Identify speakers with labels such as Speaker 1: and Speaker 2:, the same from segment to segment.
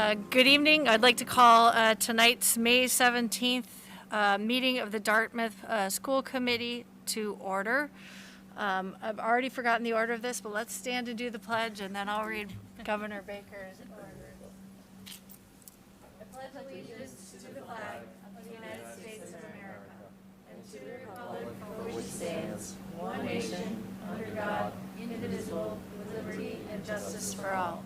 Speaker 1: Good evening. I'd like to call tonight's May 17th meeting of the Dartmouth School Committee to order. I've already forgotten the order of this, but let's stand and do the pledge, and then I'll read Governor Baker's order. I pledge allegiance to the flag of the United States of America and to the republic for which it stands, one nation, under God, indivisible, with liberty and justice for all.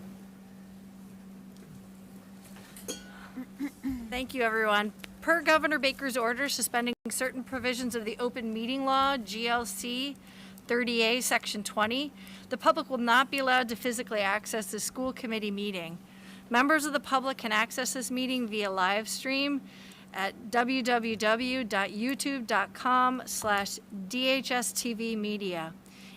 Speaker 1: Thank you, everyone. Per Governor Baker's order suspending certain provisions of the Open Meeting Law, GLC 30A, Section 20, the public will not be allowed to physically access the school committee meeting. Members of the public can access this meeting via live stream at www.youtube.com/DHSTVmedia.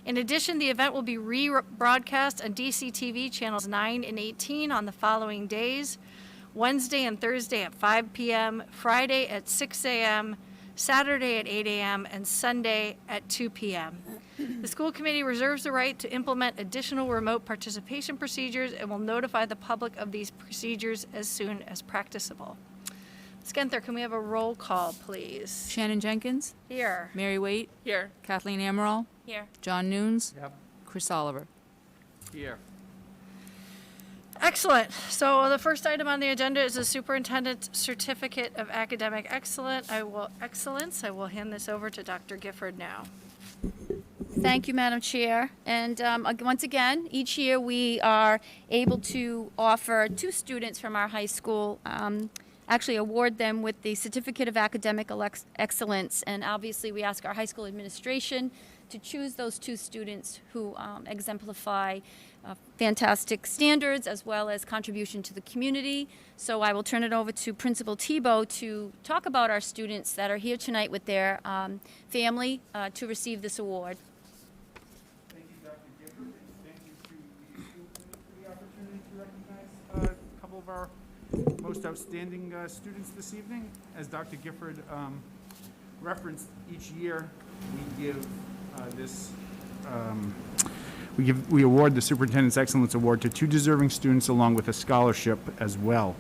Speaker 1: In addition, the event will be rebroadcast on DCTV channels 9 and 18 on the following days: Wednesday and Thursday at 5 p.m., Friday at 6 a.m., Saturday at 8 a.m., and Sunday at 2 p.m. The school committee reserves the right to implement additional remote participation procedures and will notify the public of these procedures as soon as practicable. Ms. Genthner, can we have a roll call, please?
Speaker 2: Shannon Jenkins.
Speaker 1: Here.
Speaker 2: Mary Waite.
Speaker 1: Here.
Speaker 2: Kathleen Amaral.
Speaker 1: Here.
Speaker 2: John Nunes.
Speaker 3: Yep.
Speaker 2: Chris Oliver.
Speaker 3: Here.
Speaker 1: Excellent. So the first item on the agenda is the Superintendent's Certificate of Academic Excellence. I will hand this over to Dr. Gifford now.
Speaker 4: Thank you, Madam Chair. And once again, each year we are able to offer two students from our high school, actually award them with the Certificate of Academic Excellence. And obviously we ask our high school administration to choose those two students who exemplify fantastic standards as well as contribution to the community. So I will turn it over to Principal Tebow to talk about our students that are here tonight with their family to receive this award.
Speaker 3: Thank you, Dr. Gifford, and thank you to the school committee for the opportunity to recognize a couple of our most outstanding students this evening. As Dr. Gifford referenced, each year we give we award the Superintendent's Excellence Award to two deserving students along with a scholarship as well.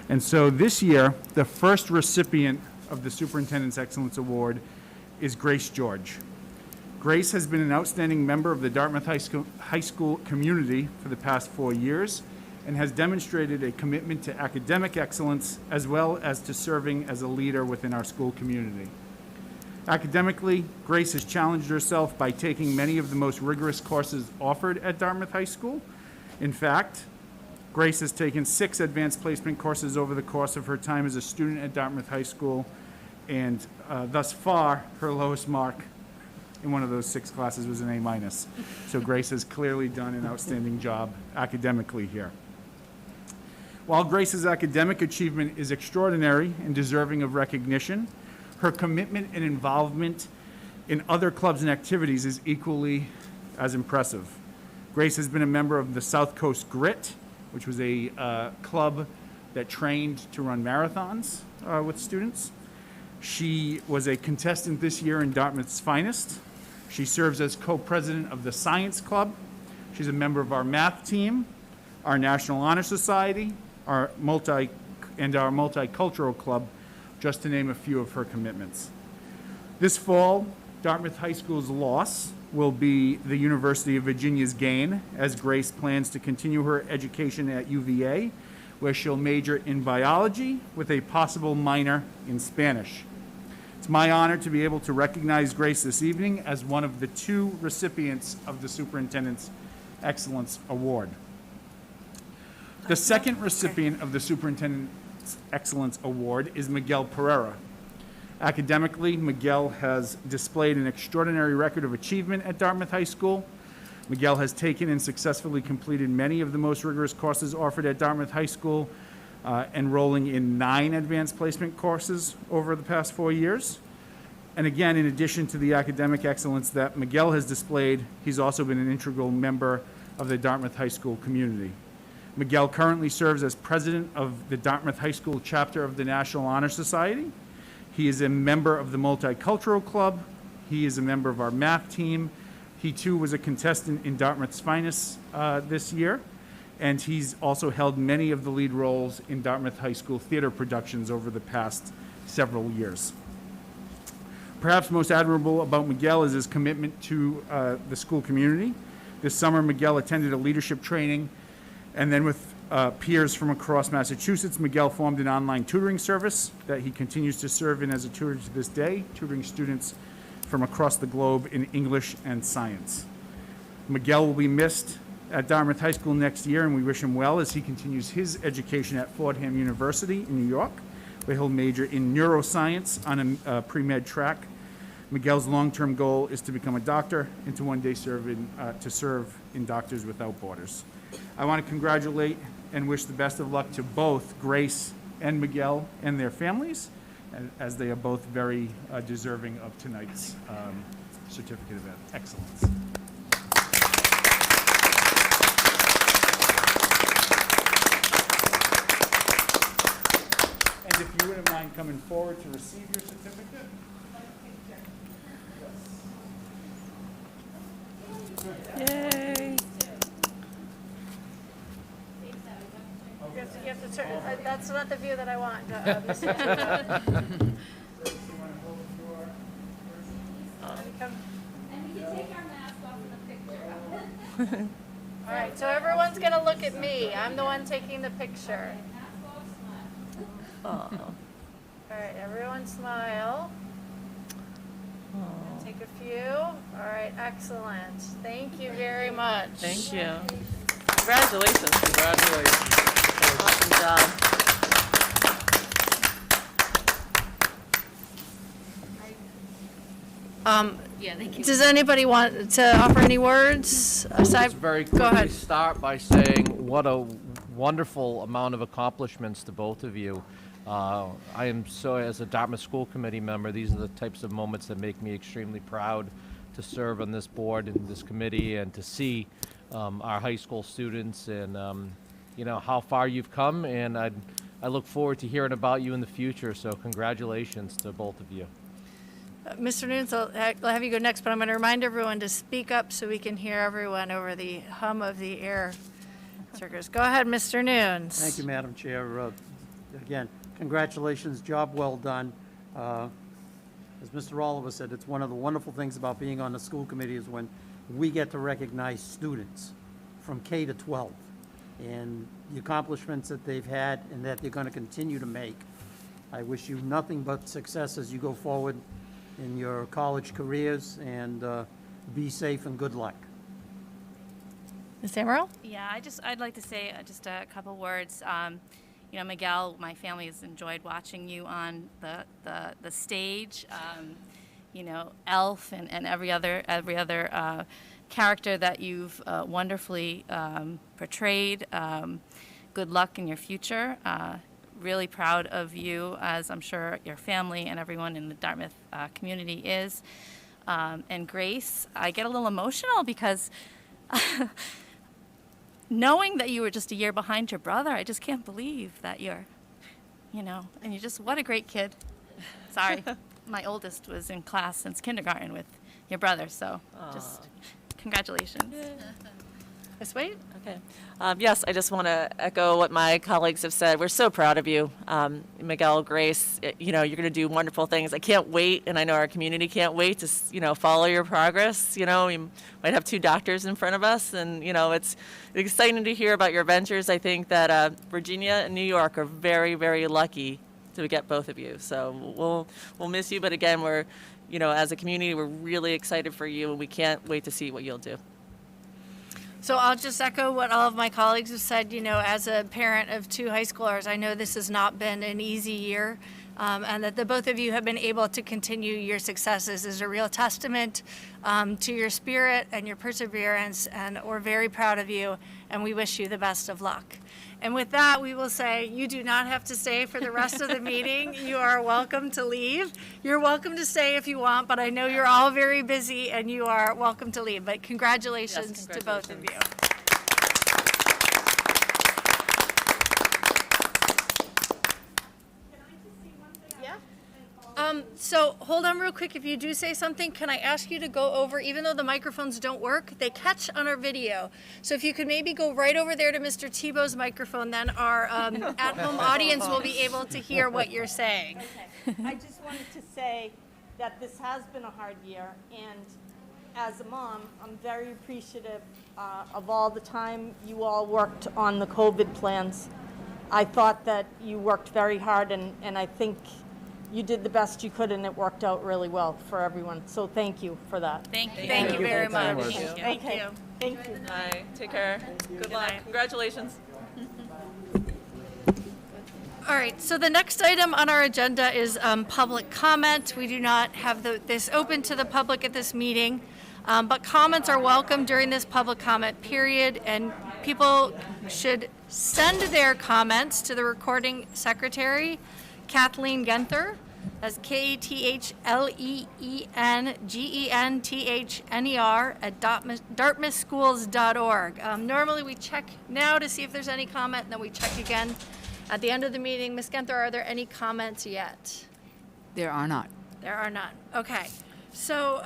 Speaker 3: And so this year, the first recipient of the Superintendent's Excellence Award is Grace George. Grace has been an outstanding member of the Dartmouth High School community for the past 4 years and has demonstrated a commitment to academic excellence as well as to serving as a leader within our school community. Academically, Grace has challenged herself by taking many of the most rigorous courses offered at Dartmouth High School. In fact, Grace has taken 6 advanced placement courses over the course of her time as a student at Dartmouth High School, and thus far, her lowest mark in one of those 6 classes was an A-. So Grace has clearly done an outstanding job academically here. While Grace's academic achievement is extraordinary and deserving of recognition, her commitment and involvement in other clubs and activities is equally as impressive. Grace has been a member of the South Coast Grit, which was a club that trained to run marathons with students. She was a contestant this year in Dartmouth's Finest. She serves as co-president of the Science Club. She's a member of our math team, our National Honor Society, our multicultural club, just to name a few of her commitments. This fall, Dartmouth High School's loss will be the University of Virginia's gain, as Grace plans to continue her education at UVA, where she'll major in biology with a possible minor in Spanish. It's my honor to be able to recognize Grace this evening as one of the 2 recipients of the Superintendent's Excellence Award. The second recipient of the Superintendent's Excellence Award is Miguel Pereira. Academically, Miguel has displayed an extraordinary record of achievement at Dartmouth High School. Miguel has taken and successfully completed many of the most rigorous courses offered at Dartmouth High School, enrolling in 9 advanced placement courses over the past 4 years. And again, in addition to the academic excellence that Miguel has displayed, he's also been an integral member of the Dartmouth High School community. Miguel currently serves as president of the Dartmouth High School chapter of the National Honor Society. He is a member of the Multicultural Club. He is a member of our math team. He too was a contestant in Dartmouth's Finest this year. and he's also held many of the lead roles in Dartmouth High School theater productions over the past several years. Perhaps most admirable about Miguel is his commitment to the school community. This summer, Miguel attended a leadership training, and then with peers from across Massachusetts, Miguel formed an online tutoring service that he continues to serve in as a tutor to this day, tutoring students from across the globe in English and science. Miguel will be missed at Dartmouth High School next year, and we wish him well as he continues his education at Fordham University in New York, where he'll major in neuroscience on a pre-med track. Miguel's long-term goal is to become a doctor and to one day serve in Doctors Without Borders. I want to congratulate and wish the best of luck to both Grace and Miguel and their families, as they are both very deserving of tonight's certificate of excellence. And if you wouldn't mind coming forward to receive your certificate.
Speaker 1: Yay. You have to turn, that's not the view that I want. All right, so everyone's going to look at me. I'm the one taking the picture. All right, everyone smile. Take a few. All right, excellent. Thank you very much.
Speaker 5: Thank you. Congratulations.
Speaker 6: Congratulations.
Speaker 5: Awesome job.
Speaker 1: Yeah, thank you. Does anybody want to offer any words aside?
Speaker 6: Let's very
Speaker 1: Go ahead.
Speaker 6: quickly start by saying what a wonderful amount of accomplishments to both of you. I am so, as a Dartmouth School Committee member, these are the types of moments that make me extremely proud to serve on this board and this committee and to see our high school students and you know how far you've come, and I look forward to hearing about you in the future, so congratulations to both of you.
Speaker 1: Mr. Nunes, I'll have you go next, but I'm going to remind everyone to speak up so we can hear everyone over the hum of the air circus. Go ahead, Mr. Nunes.
Speaker 7: Thank you, Madam Chair. Again, congratulations, job well done. As Mr. Oliver said, it's one of the wonderful things about being on the school committee is when we get to recognize students from K to 12 and the accomplishments that they've had and that they're going to continue to make. I wish you nothing but success as you go forward in your college careers, and be safe and good luck.
Speaker 1: Ms. Amaral?
Speaker 8: Yeah, I'd like to say just a couple words. You know, Miguel, my family has enjoyed watching you on the stage. You know, Elf and every other character that you've wonderfully portrayed. Good luck in your future. Really proud of you, as I'm sure your family and everyone in the Dartmouth community is. And Grace, I get a little emotional because knowing that you were just a year behind your brother, I just can't believe that you're, you know, and you just, what a great kid. Sorry, my oldest was in class since kindergarten with your brother, so just congratulations.
Speaker 1: Ms. Wade?
Speaker 5: Okay. Yes, I just want to echo what my colleagues have said. We're so proud of you, Miguel, Grace. You know, you're going to do wonderful things. I can't wait, and I know our community can't wait to, you know, follow your progress. You know, we might have 2 doctors in front of us, and you know, it's exciting to hear about your ventures. I think that Virginia and New York are very, very lucky to get both of you. So we'll miss you, but again, we're, you know, as a community, we're really excited for you, and we can't wait to see what you'll do.
Speaker 1: So I'll just echo what all of my colleagues have said. You know, as a parent of 2 high schoolers, I know this has not been an easy year, and that the both of you have been able to continue your successes is a real testament to your spirit and your perseverance, and we're very proud of you, and we wish you the best of luck. And with that, we will say you do not have to stay for the rest of the meeting. You are welcome to leave. You're welcome to stay if you want, but I know you're all very busy and you are welcome to leave. But congratulations to both of you. So hold on real quick. If you do say something, can I ask you to go over, even though the microphones don't work, they catch on our video. So if you could maybe go right over there to Mr. Tebow's microphone, then our at-home audience will be able to hear what you're saying.
Speaker 9: Okay. I just wanted to say that this has been a hard year, and as a mom, I'm very appreciative of all the time you all worked on the COVID plans. I thought that you worked very hard, and I think you did the best you could, and it worked out really well for everyone. So thank you for that.
Speaker 8: Thank you.
Speaker 1: Thank you very much.
Speaker 8: Thank you.
Speaker 1: Thank you.
Speaker 9: Thank you.
Speaker 5: Bye. Take care. Good luck.
Speaker 1: night.
Speaker 5: Congratulations.
Speaker 1: All right, so the next item on our agenda is public comment. We do not have this open to the public at this meeting, but comments are welcome during this public comment period, and people should send their comments to the recording secretary, Kathleen Genthner. That's KATHLEENGENTHNER at dartmouthschools.org. Normally we check now to see if there's any comment, and then we check again at the end of the meeting. Ms. Genthner, are there any comments yet?
Speaker 2: There are not.
Speaker 1: There are none. Okay. So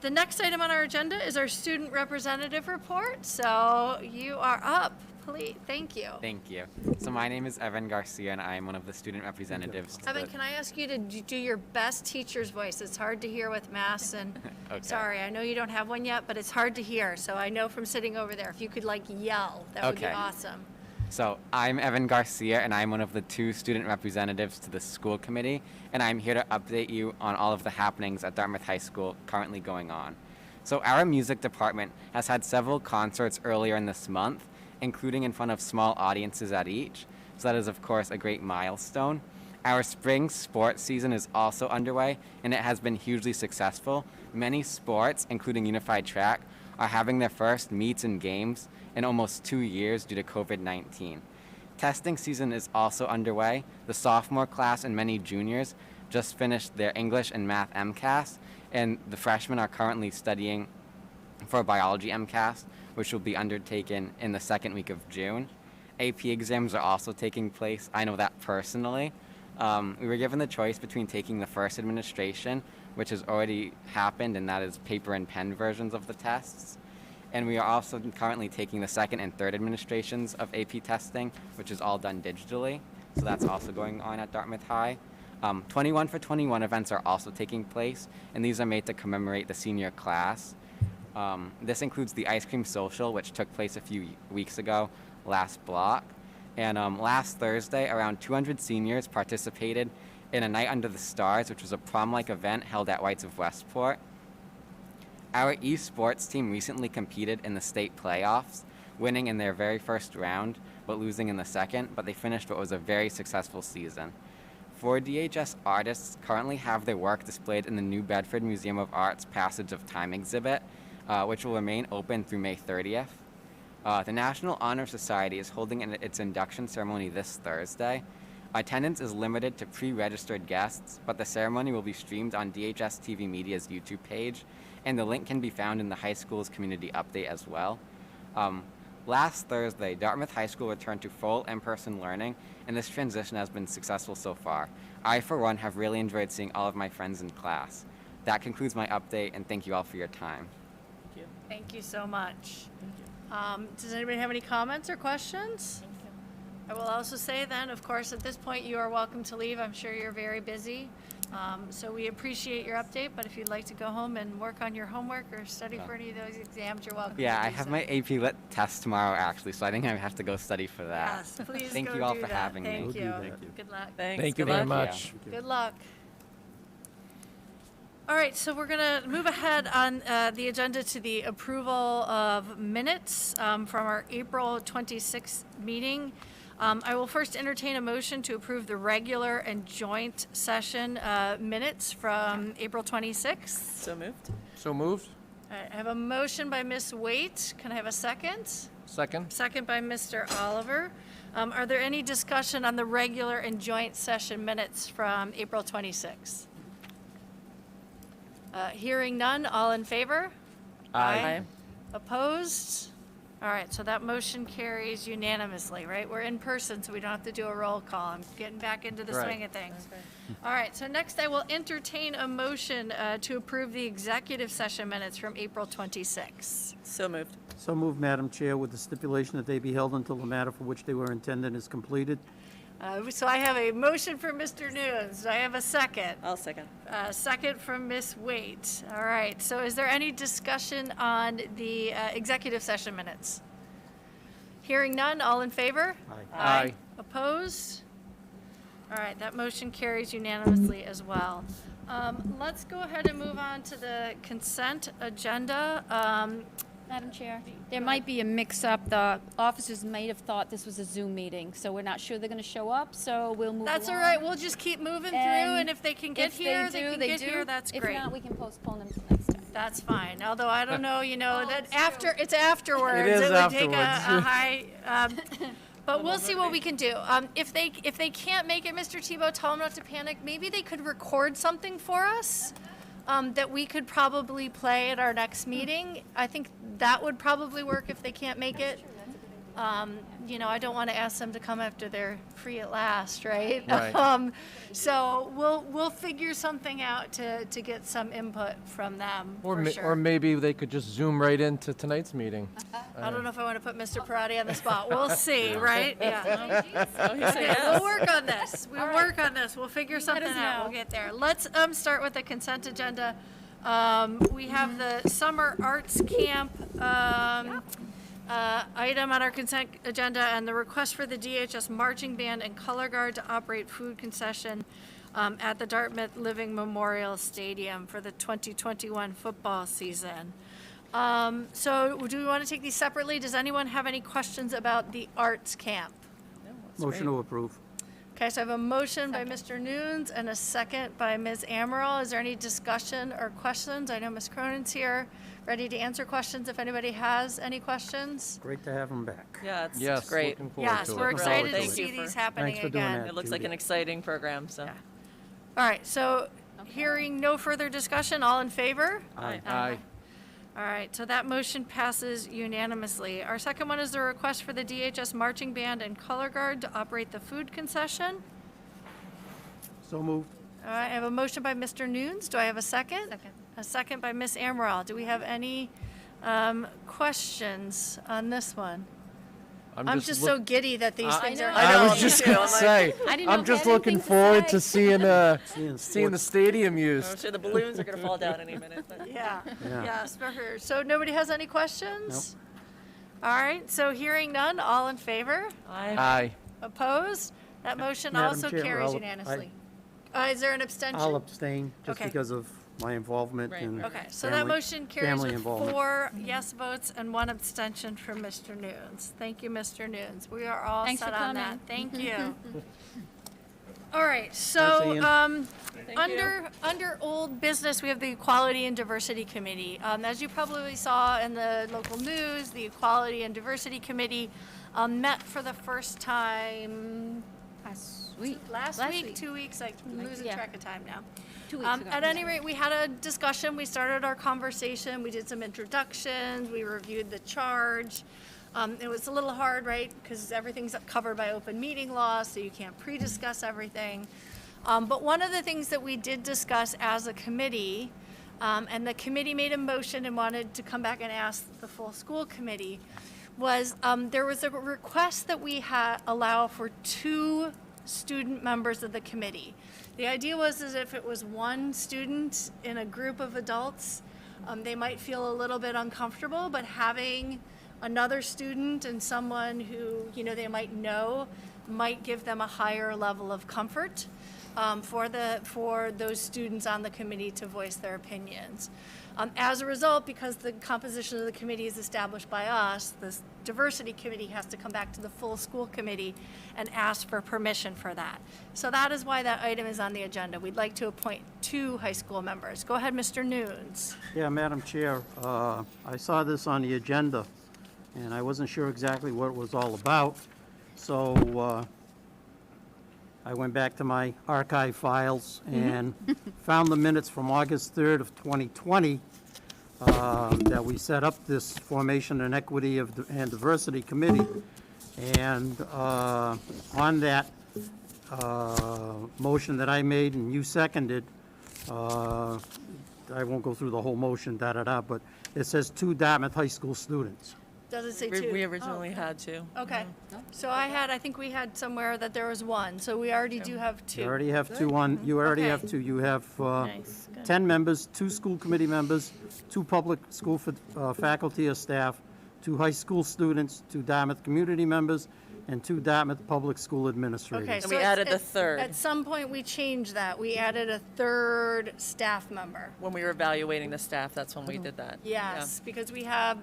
Speaker 1: the next item on our agenda is our student representative report. So you are up. Please, thank you.
Speaker 10: Thank you. So my name is Evan Garcia, and I am one of the student representatives. To
Speaker 1: Evan, can I ask you to do your best teacher's voice? It's hard to hear with masks, and
Speaker 10: Okay.
Speaker 1: sorry, I know you don't have one yet, but it's hard to hear. So I know from sitting over there, if you could like yell, that would be
Speaker 10: Okay.
Speaker 1: awesome.
Speaker 10: So I'm Evan Garcia, and I'm one of the 2 student representatives to the school committee, and I'm here to update you on all of the happenings at Dartmouth High School currently going on. So our music department has had several concerts earlier in this month, including in front of small audiences at each. So that is, of course, a great milestone. Our spring sports season is also underway, and it has been hugely successful. Many sports, including unified track, are having their first meets and games in almost 2 years due to COVID-19. Testing season is also underway. The sophomore class and many juniors just finished their English and math MCAS, and the freshmen are currently studying for biology MCAS, which will be undertaken in the second week of June. AP exams are also taking place. I know that personally. We were given the choice between taking the first administration, which has already happened, and that is paper and pen versions of the tests. And we are also currently taking the second and third administrations of AP testing, which is all done digitally. So that's also going on at Dartmouth High. 21 for 21 events are also taking place, and these are made to commemorate the senior class. This includes the ice cream social, which took place a few weeks ago, last block. And last Thursday, around 200 seniors participated in a Night Under the Stars, which was a prom-like event held at Whites of Westport. Our esports team recently competed in the state playoffs, winning in their very first round, but losing in the second, but they finished what was a very successful season. 4 DHS artists currently have their work displayed in the New Bedford Museum of Art's Passage of Time exhibit, which will remain open through May 30th. The National Honor Society is holding its induction ceremony this Thursday. Attendance is limited to pre-registered guests, but the ceremony will be streamed on DHS TV Media's YouTube page, and the link can be found in the high school's community update as well. Last Thursday, Dartmouth High School returned to full in-person learning, and this transition has been successful so far. I, for one, have really enjoyed seeing all of my friends in class. That concludes my update, and thank you all for your time.
Speaker 1: Thank you so much. Does anybody have any comments or questions? I will also say then, of course, at this point, you are welcome to leave. I'm sure you're very busy. So we appreciate your update, but if you'd like to go home and work on your homework or study for any of those exams, you're welcome.
Speaker 10: Yeah,
Speaker 1: to
Speaker 10: I
Speaker 1: do
Speaker 10: have
Speaker 1: so.
Speaker 10: my AP Lit test tomorrow, actually, so I think I have to go study for that.
Speaker 1: Yes, please
Speaker 10: Thank
Speaker 1: go
Speaker 10: you all
Speaker 1: do
Speaker 10: for
Speaker 1: that.
Speaker 10: having me.
Speaker 1: Thank you.
Speaker 7: Thank you.
Speaker 1: Good luck.
Speaker 5: Thanks.
Speaker 6: Thank you
Speaker 5: Good
Speaker 6: very
Speaker 5: luck.
Speaker 6: much.
Speaker 1: Good luck. All right, so we're going to move ahead on the agenda to the approval of minutes from our April 26th meeting. I will first entertain a motion to approve the regular and joint session minutes from April 26th.
Speaker 5: So moved.
Speaker 6: So moved.
Speaker 1: All right, I have a motion by Ms. Waite. Can I have a second?
Speaker 6: Second.
Speaker 1: Second by Mr. Oliver. Are there any discussion on the regular and joint session minutes from April 26th? Hearing none, all in favor?
Speaker 5: Aye.
Speaker 1: Opposed? All right, so that motion carries unanimously, right? We're in person, so we don't have to do a roll call. I'm getting back into the
Speaker 6: Right.
Speaker 1: swing of things. All right, so next I will entertain a motion to approve the executive session minutes from April 26.
Speaker 5: So moved.
Speaker 7: So moved, Madam Chair, with the stipulation that they be held until the matter for which they were intended is completed.
Speaker 1: So I have a motion from Mr. Nunes. Do I have a second?
Speaker 5: I'll second.
Speaker 1: Second from Ms. Waite. All right, so is there any discussion on the executive session minutes? Hearing none, all in favor?
Speaker 6: Aye.
Speaker 1: Opposed? All right, that motion carries unanimously as well. Let's go ahead and move on to the consent agenda.
Speaker 4: Madam Chair, there might be a mix-up. The officers might have thought this was a Zoom meeting, so we're not sure they're going to show up, so we'll move
Speaker 1: That's all
Speaker 4: along.
Speaker 1: right, we'll just keep moving through, and if they can get
Speaker 4: If they
Speaker 1: here,
Speaker 4: do,
Speaker 1: they can
Speaker 4: they
Speaker 1: get
Speaker 4: do.
Speaker 1: here, that's great.
Speaker 4: If not, we can postpone them till next time.
Speaker 1: That's fine, although I don't know, that after, it's afterwards.
Speaker 6: It is
Speaker 1: would take a
Speaker 6: afterwards.
Speaker 1: high, but we'll see what we can do. If they can't make it, Mr. Tebow, tell them not to panic. Maybe they could record something for us that we could probably play at our next meeting. I think that would probably work if they can't make it. I don't want to ask them to come after they're free at last, right?
Speaker 6: Right.
Speaker 1: So we'll figure something out to get some input from them, for sure.
Speaker 6: Or maybe they could just zoom right into tonight's meeting.
Speaker 1: I don't know if I want to put Mr. Parati on the spot. We'll see, right? Yeah.
Speaker 5: Oh, he said
Speaker 1: Okay,
Speaker 5: yes.
Speaker 1: we'll work on this. We'll work on this. We'll figure something
Speaker 4: us
Speaker 1: out.
Speaker 4: know.
Speaker 1: We'll get there. Let's start with the consent agenda. We have the summer arts camp item on our consent agenda, and the request for the DHS marching band and color guard to operate food concession at the Dartmouth Living Memorial Stadium for the 2021 football season. So do we want to take these separately? Does anyone have any questions about the arts camp?
Speaker 7: Motion to approve.
Speaker 1: Okay, so I have a motion by Mr. Nunes and a second by Ms. Amaral. Is there any discussion or questions? I know Ms. Cronin's here, ready to answer questions if anybody has any questions.
Speaker 7: Great to have them back.
Speaker 5: Yeah, it's
Speaker 6: Yes,
Speaker 5: great.
Speaker 6: looking forward
Speaker 1: Yes,
Speaker 6: to it.
Speaker 1: we're excited to
Speaker 5: Thank
Speaker 1: see
Speaker 5: you for-
Speaker 1: these happening
Speaker 7: Thanks for doing
Speaker 1: again.
Speaker 7: that.
Speaker 5: It looks like an exciting program, so.
Speaker 1: Yeah. All right, so hearing no further discussion, all in favor?
Speaker 6: Aye.
Speaker 1: All right, so that motion passes unanimously. Our second one is the request for the DHS marching band and color guard to operate the food concession.
Speaker 7: So moved.
Speaker 1: All right, I have a motion by Mr. Nunes. Do I have a second? Second. A second by Ms. Amaral. Do we have any questions on this one? I'm just so giddy that these things are.
Speaker 6: I was just gonna say,
Speaker 4: I didn't know
Speaker 6: I'm
Speaker 4: if you
Speaker 6: just
Speaker 4: had
Speaker 6: looking
Speaker 4: anything to
Speaker 6: forward
Speaker 4: say.
Speaker 6: to seeing the
Speaker 7: Sports.
Speaker 6: stadium
Speaker 5: I'm
Speaker 6: used.
Speaker 5: sure the balloons are going to fall down any minute. But.
Speaker 1: Yeah,
Speaker 7: Yeah.
Speaker 1: yes, for her. So nobody has any questions? All right, so hearing none, all in favor?
Speaker 6: Aye.
Speaker 1: Opposed? That motion
Speaker 7: Madam
Speaker 1: also
Speaker 7: Chair,
Speaker 1: carries
Speaker 7: I'll-
Speaker 1: unanimously. Is there an abstention?
Speaker 7: I'll abstain just
Speaker 1: Okay.
Speaker 7: because of my involvement
Speaker 5: Right,
Speaker 7: and
Speaker 1: Okay, so that
Speaker 7: family-
Speaker 1: motion carries
Speaker 7: family
Speaker 1: with
Speaker 7: involvement.
Speaker 1: 4 yes votes and 1 abstention from Mr. Nunes. Thank you, Mr. Nunes. We are all
Speaker 4: Thanks
Speaker 1: set
Speaker 4: for
Speaker 1: on that.
Speaker 4: coming.
Speaker 1: Thank you. All right,
Speaker 7: Thanks,
Speaker 1: so,
Speaker 7: Ian.
Speaker 1: under old business, we have the Equality and Diversity Committee. As you probably saw in the local news, the Equality and Diversity Committee met for the first time last week, 2 weeks, I'm losing
Speaker 4: Yeah.
Speaker 1: track of time now.
Speaker 4: 2 weeks ago.
Speaker 1: At any rate, we had a discussion, we started our conversation, we did some introductions, we reviewed the charge. It was a little hard, right, because everything's covered by open meeting law, so you can't pre-discuss everything. But one of the things that we did discuss as a committee, and the committee made a motion and wanted to come back and ask the full school committee, was there was a request that we had allow for 2 student members of the committee. The idea was is if it was one student in a group of adults, they might feel a little bit uncomfortable, but having another student and someone who, they might know might give them a higher level of comfort for those students on the committee to voice their opinions. As a result, because the composition of the committee is established by us, this diversity committee has to come back to the full school committee and ask for permission for that. So that is why that item is on the agenda. We'd like to appoint 2 high school members. Go ahead, Mr. Nunes.
Speaker 7: Yeah, Madam Chair, I saw this on the agenda, and I wasn't sure exactly what it was all about. So I went back to my archive files and found the minutes from August 3rd of 2020, that we set up this Formation and Equity and Diversity Committee. And on that motion that I made and you seconded, I won't go through the whole motion, but it says 2 Dartmouth High School students.
Speaker 1: Does it say
Speaker 5: We
Speaker 1: 2?
Speaker 5: originally had to.
Speaker 1: Okay. So I think we had somewhere that there was 1, so we already do have 2.
Speaker 7: You already have 2 on, you already have
Speaker 1: Okay.
Speaker 7: 2. You have
Speaker 1: Nice, good.
Speaker 7: 10 members, 2 school committee members, 2 public school faculty or staff, 2 high school students, 2 Dartmouth community members, and 2 Dartmouth public school administrators.
Speaker 1: Okay,
Speaker 5: And
Speaker 1: so
Speaker 5: we
Speaker 1: it's-
Speaker 5: added the
Speaker 1: at-
Speaker 5: third.
Speaker 1: At some point, we changed that. We added a 3rd staff member.
Speaker 5: When we were evaluating the staff, that's when we did that.
Speaker 1: Yes, because we have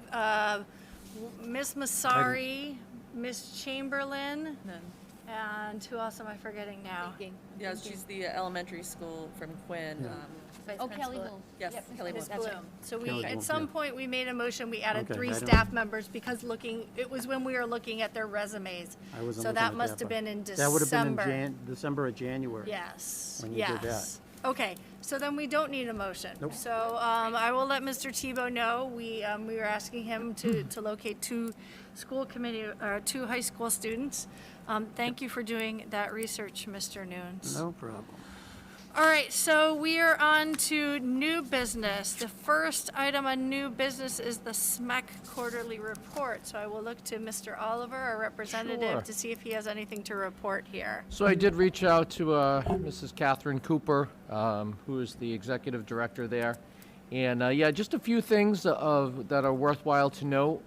Speaker 1: Miss Masari, Miss Chamberlain,
Speaker 5: Yeah.
Speaker 1: and who else am I forgetting now?
Speaker 5: Yeah, she's the elementary school from Quinn.
Speaker 4: Oh, Kelly Bloom.
Speaker 5: Yes, Kelly
Speaker 1: Miss
Speaker 5: Bloom.
Speaker 1: Bloom. So
Speaker 7: Kelly
Speaker 1: we,
Speaker 7: Bloom,
Speaker 1: at some
Speaker 7: yeah.
Speaker 1: point, we made a motion, we added
Speaker 7: Okay,
Speaker 1: 3
Speaker 7: I don't-
Speaker 1: staff members because it was when we were looking at their resumes.
Speaker 7: I wasn't
Speaker 1: So
Speaker 7: looking
Speaker 1: that
Speaker 7: at
Speaker 1: must have
Speaker 7: but
Speaker 1: been in December.
Speaker 7: That would have been in December or January.
Speaker 1: Yes,
Speaker 7: when you did
Speaker 1: yes. Okay, so then we don't need a motion.
Speaker 7: Nope.
Speaker 1: So I will let Mr. Tebow know. We were asking him to locate 2 school committee, or 2 high school students. Thank you for doing that research, Mr. Nunes.
Speaker 7: No problem.
Speaker 1: All right, so we are on to new business. The first item on new business is the SMEC quarterly report. So I will look to Mr. Oliver, our representative,
Speaker 6: Sure.
Speaker 1: to see if he has anything to report here.
Speaker 6: So I did reach out to Mrs. Catherine Cooper, who is the executive director there. And yeah, just a few things that are worthwhile to note.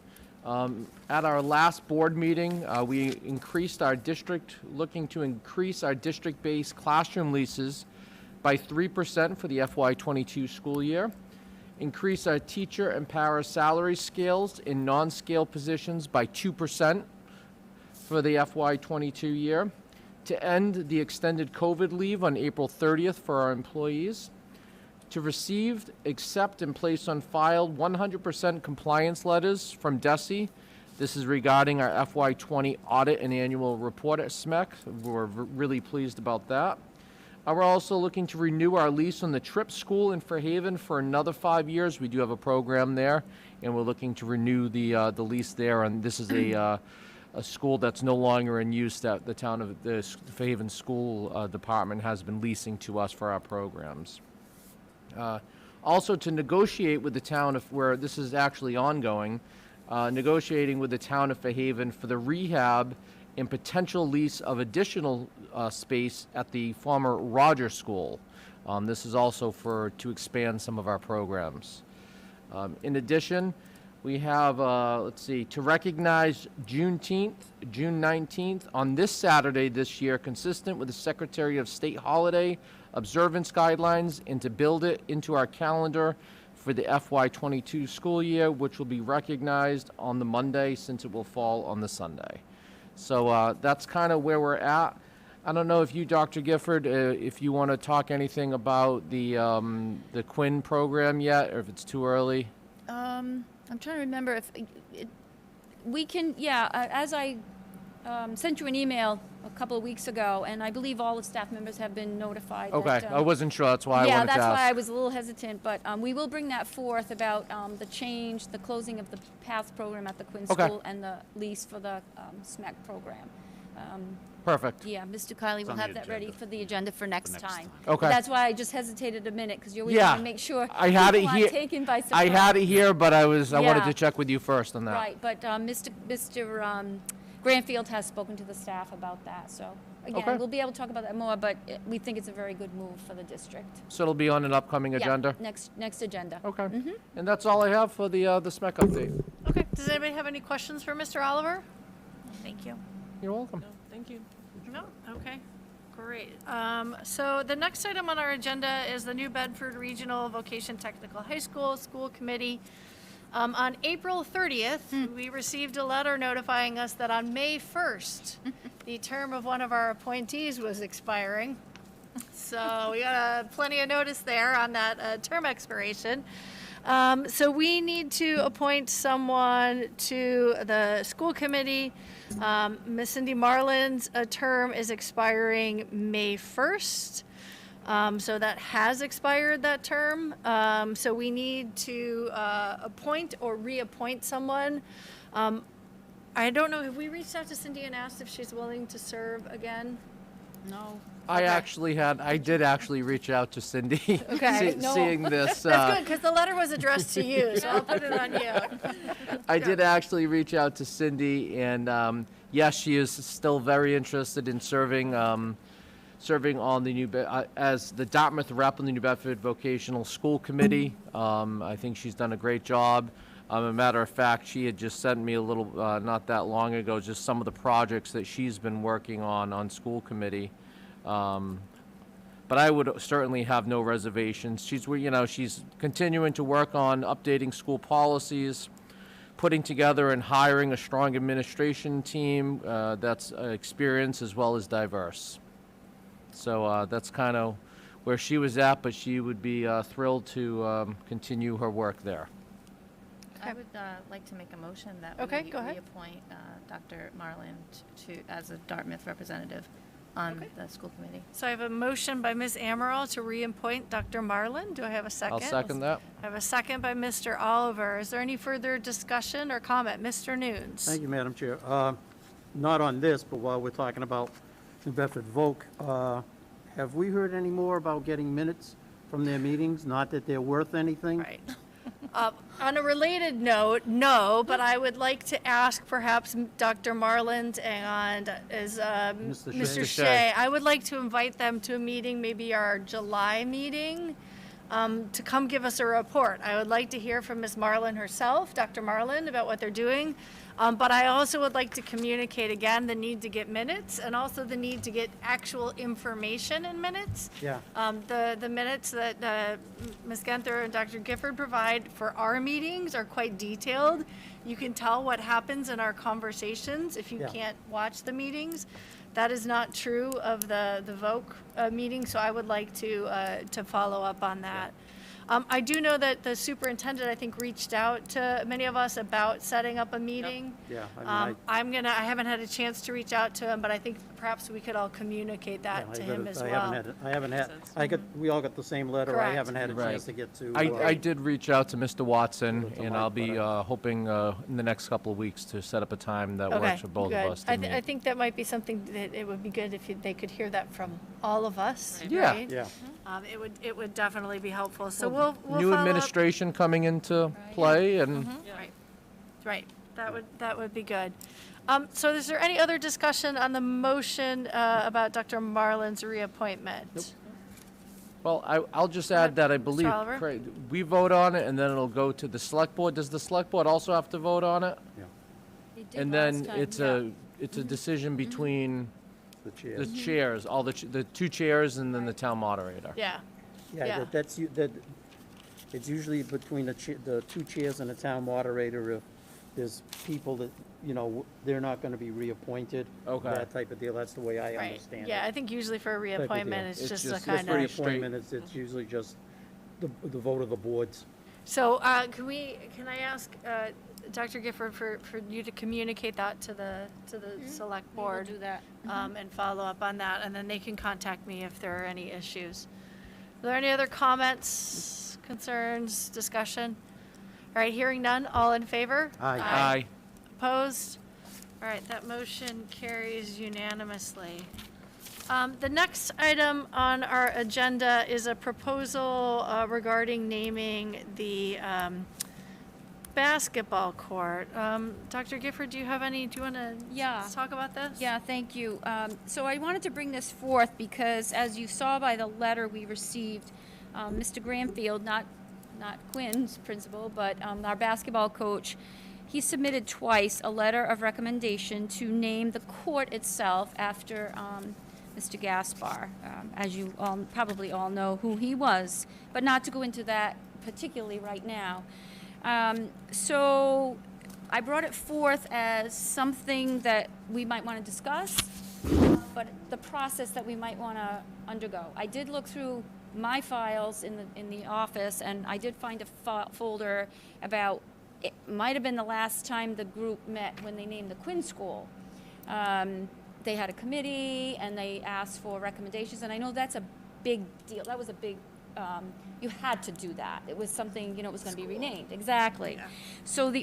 Speaker 6: At our last board meeting, we increased our district, looking to increase our district-based classroom leases by 3% for the FY22 school year, increase our teacher and para salary scales in non-scale positions by 2% for the FY22 year, to end the extended COVID leave on April 30th for our employees, to receive, accept, and place on file 100% compliance letters from DESE. This is regarding our FY20 audit and annual report at SMEC. We're really pleased about that. We're also looking to renew our lease on the Tripp School in Fairhaven for another 5 years. We do have a program there, and we're looking to renew the lease there. And this is a school that's no longer in use that the town of the Fairhaven School Department has been leasing to us for our programs. Also, to negotiate with the town of where this is actually ongoing, negotiating with the town of Fairhaven for the rehab and potential lease of additional space at the former Rogers School. This is also to expand some of our programs. In addition, we have, to recognize Juneteenth, June 19th, on this Saturday this year, consistent with the Secretary of State holiday observance guidelines, and to build it into our calendar for the FY22 school year, which will be recognized on the Monday since it will fall on the Sunday. So that's kind of where we're at. I don't know if you, Dr. Gifford, if you want to talk anything about the Quinn program yet, or if it's too early.
Speaker 4: I'm trying to remember if we can, yeah, as I sent you an email a couple of weeks ago, and I believe all the staff members have been notified.
Speaker 6: Okay,
Speaker 4: that,
Speaker 6: I wasn't sure, that's why I
Speaker 4: yeah,
Speaker 6: wanted to
Speaker 4: that's
Speaker 6: ask.
Speaker 4: why I was a little hesitant, but we will bring that forth about the change, the closing of the PATH program at the Quinn
Speaker 6: Okay.
Speaker 4: School and the lease for the SMEC program.
Speaker 6: Perfect.
Speaker 4: Yeah, Mr. Kiley will
Speaker 3: on the
Speaker 4: have that ready
Speaker 3: agenda.
Speaker 4: for the agenda for next
Speaker 3: next
Speaker 4: time.
Speaker 3: time.
Speaker 6: Okay.
Speaker 4: But that's why I just hesitated a minute, because you always
Speaker 6: Yeah,
Speaker 4: want to make sure
Speaker 6: I had it
Speaker 4: people
Speaker 6: here.
Speaker 4: aren't taken by surprise.
Speaker 6: I had it here, but I wanted
Speaker 4: Yeah.
Speaker 6: to check with you first on that.
Speaker 4: Right, but Mr. Granfield has spoken to the staff about that, so
Speaker 6: Okay.
Speaker 4: again, we'll be able to talk about that more, but we think it's a very good move for the district.
Speaker 6: So it'll be on an upcoming
Speaker 4: Yeah,
Speaker 6: agenda?
Speaker 4: next agenda.
Speaker 6: Okay. And that's all I have for the SMEC update.
Speaker 1: Okay, does anybody have any questions for Mr. Oliver? Thank you.
Speaker 6: You're welcome.
Speaker 5: No, thank you.
Speaker 1: No? Okay, great. So the next item on our agenda is the New Bedford Regional Vocation Technical High School School Committee. On April 30th, we received a letter notifying us that on May 1st, the term of one of our appointees was expiring. So we got plenty of notice there on that term expiration. So we need to appoint someone to the school committee. Miss Cindy Marlin's term is expiring May 1st. So that has expired, that term. So we need to appoint or reappoint someone. I don't know, have we reached out to Cindy and asked if she's willing to serve again?
Speaker 2: No.
Speaker 6: I did actually reach out to Cindy.
Speaker 1: Okay. No.
Speaker 6: Seeing this.
Speaker 1: That's good, because the letter was addressed to you, so I'll put it on you.
Speaker 6: I did actually reach out to Cindy, and yes, she is still very interested in serving on the as the Dartmouth rep on the New Bedford Vocational School Committee. I think she's done a great job. A matter of fact, she had just sent me a little, not that long ago, just some of the projects that she's been working on school committee. But I would certainly have no reservations. She's continuing to work on updating school policies, putting together and hiring a strong administration team that's experienced as well as diverse. So that's kind of where she was at, but she would be thrilled to continue her work there.
Speaker 8: I would like to make a motion that
Speaker 1: Okay,
Speaker 8: we
Speaker 1: go ahead.
Speaker 8: reappoint Dr. Marlin as a Dartmouth representative on the school committee.
Speaker 1: So I have a motion by Ms. Amaral to reappoint Dr. Marlin. Do I have a second?
Speaker 6: I'll second that.
Speaker 1: I have a second by Mr. Oliver. Is there any further discussion or comment? Mr. Nunes?
Speaker 7: Thank you, Madam Chair. Not on this, but while we're talking about New Bedford Voc, have we heard any more about getting minutes from their meetings? Not that they're worth anything?
Speaker 1: Right. On a related note, no, but I would like to ask perhaps Dr. Marland and Mr. Shea. I would like to invite them to a meeting, maybe our July meeting, to come give us a report. I would like to hear from Ms. Marlin herself, Dr. Marlin, about what they're doing. But I also would like to communicate again the need to get minutes and also the need to get actual information in minutes.
Speaker 7: Yeah.
Speaker 1: The minutes that Ms. Genther and Dr. Gifford provide for our meetings are quite detailed. You can tell what happens in our conversations if you
Speaker 7: Yeah.
Speaker 1: can't watch the meetings. That is not true of the VOC meeting, so I would like to follow up on that. I do know that the superintendent, I think, reached out to many of us about setting up a meeting.
Speaker 7: Yeah, I mean,
Speaker 1: I haven't had a chance to reach out to him, but I think perhaps we could all communicate that to him as well.
Speaker 7: we all got the same letter. I
Speaker 1: Correct.
Speaker 7: haven't had a
Speaker 6: Right.
Speaker 7: chance to get to.
Speaker 6: I did reach out to Mr. Watson,
Speaker 7: To
Speaker 6: and
Speaker 7: Mike,
Speaker 6: I'll be
Speaker 7: but
Speaker 6: hoping in the next couple of weeks to set up a time that
Speaker 1: Okay,
Speaker 6: works for both
Speaker 1: good.
Speaker 6: of us to
Speaker 1: I
Speaker 6: meet.
Speaker 1: think that might be something that it would be good if they could hear that from all of us,
Speaker 6: Yeah.
Speaker 1: right?
Speaker 7: Yeah.
Speaker 1: It would definitely be helpful. So we'll
Speaker 6: New
Speaker 1: follow up.
Speaker 6: administration coming into play, and
Speaker 1: Right, that would be good. So is there any other discussion on the motion about Dr. Marlin's reappointment?
Speaker 6: well, I'll just add that I believe
Speaker 1: Oliver?
Speaker 6: Craig, we vote on it, and then it'll go to the select board. Does the select board also have to vote on it?
Speaker 4: They did
Speaker 6: And
Speaker 4: last
Speaker 6: then
Speaker 4: time.
Speaker 6: it's a decision between
Speaker 7: The chair.
Speaker 6: the chairs, all the two chairs, and then the town moderator.
Speaker 1: Yeah,
Speaker 7: Yeah,
Speaker 1: Yeah.
Speaker 7: it's usually between the two chairs and the town moderator if there's people that, they're not gonna be reappointed.
Speaker 6: Okay.
Speaker 7: That type of deal, that's the way I
Speaker 1: right.
Speaker 7: understand it.
Speaker 1: Yeah, I think usually for a
Speaker 7: deal.
Speaker 1: reappointment, it's
Speaker 6: It's
Speaker 1: just a
Speaker 6: just
Speaker 1: kind
Speaker 6: pretty
Speaker 1: of.
Speaker 6: straight.
Speaker 7: Reappointment, it's usually just the vote of the boards.
Speaker 1: So can I ask Dr. Gifford for you to communicate that to the select
Speaker 4: We'll
Speaker 1: board?
Speaker 4: do that.
Speaker 1: And follow up on that, and then they can contact me if there are any issues. Are there any other comments, concerns, discussion? All right, hearing none, all in favor?
Speaker 6: Aye.
Speaker 1: Opposed? All right, that motion carries unanimously. The next item on our agenda is a proposal regarding naming the basketball court. Dr. Gifford, do you want to
Speaker 4: Yeah.
Speaker 1: talk about this?
Speaker 4: Yeah, thank you. So I wanted to bring this forth because, as you saw by the letter we received, Mr. Granfield, not Quinn's principal, but our basketball coach, he submitted twice a letter of recommendation to name the court itself after Mr. Gaspar. As you probably all know who he was, but not to go into that particularly right now. So I brought it forth as something that we might want to discuss, but the process that we might want to undergo. I did look through my files in the office, and I did find a folder about, it might have been the last time the group met when they named the Quinn School. They had a committee, and they asked for recommendations, and I know that's a big deal. That was a big, you had to do that. It was something, it was going to be renamed. Exactly. So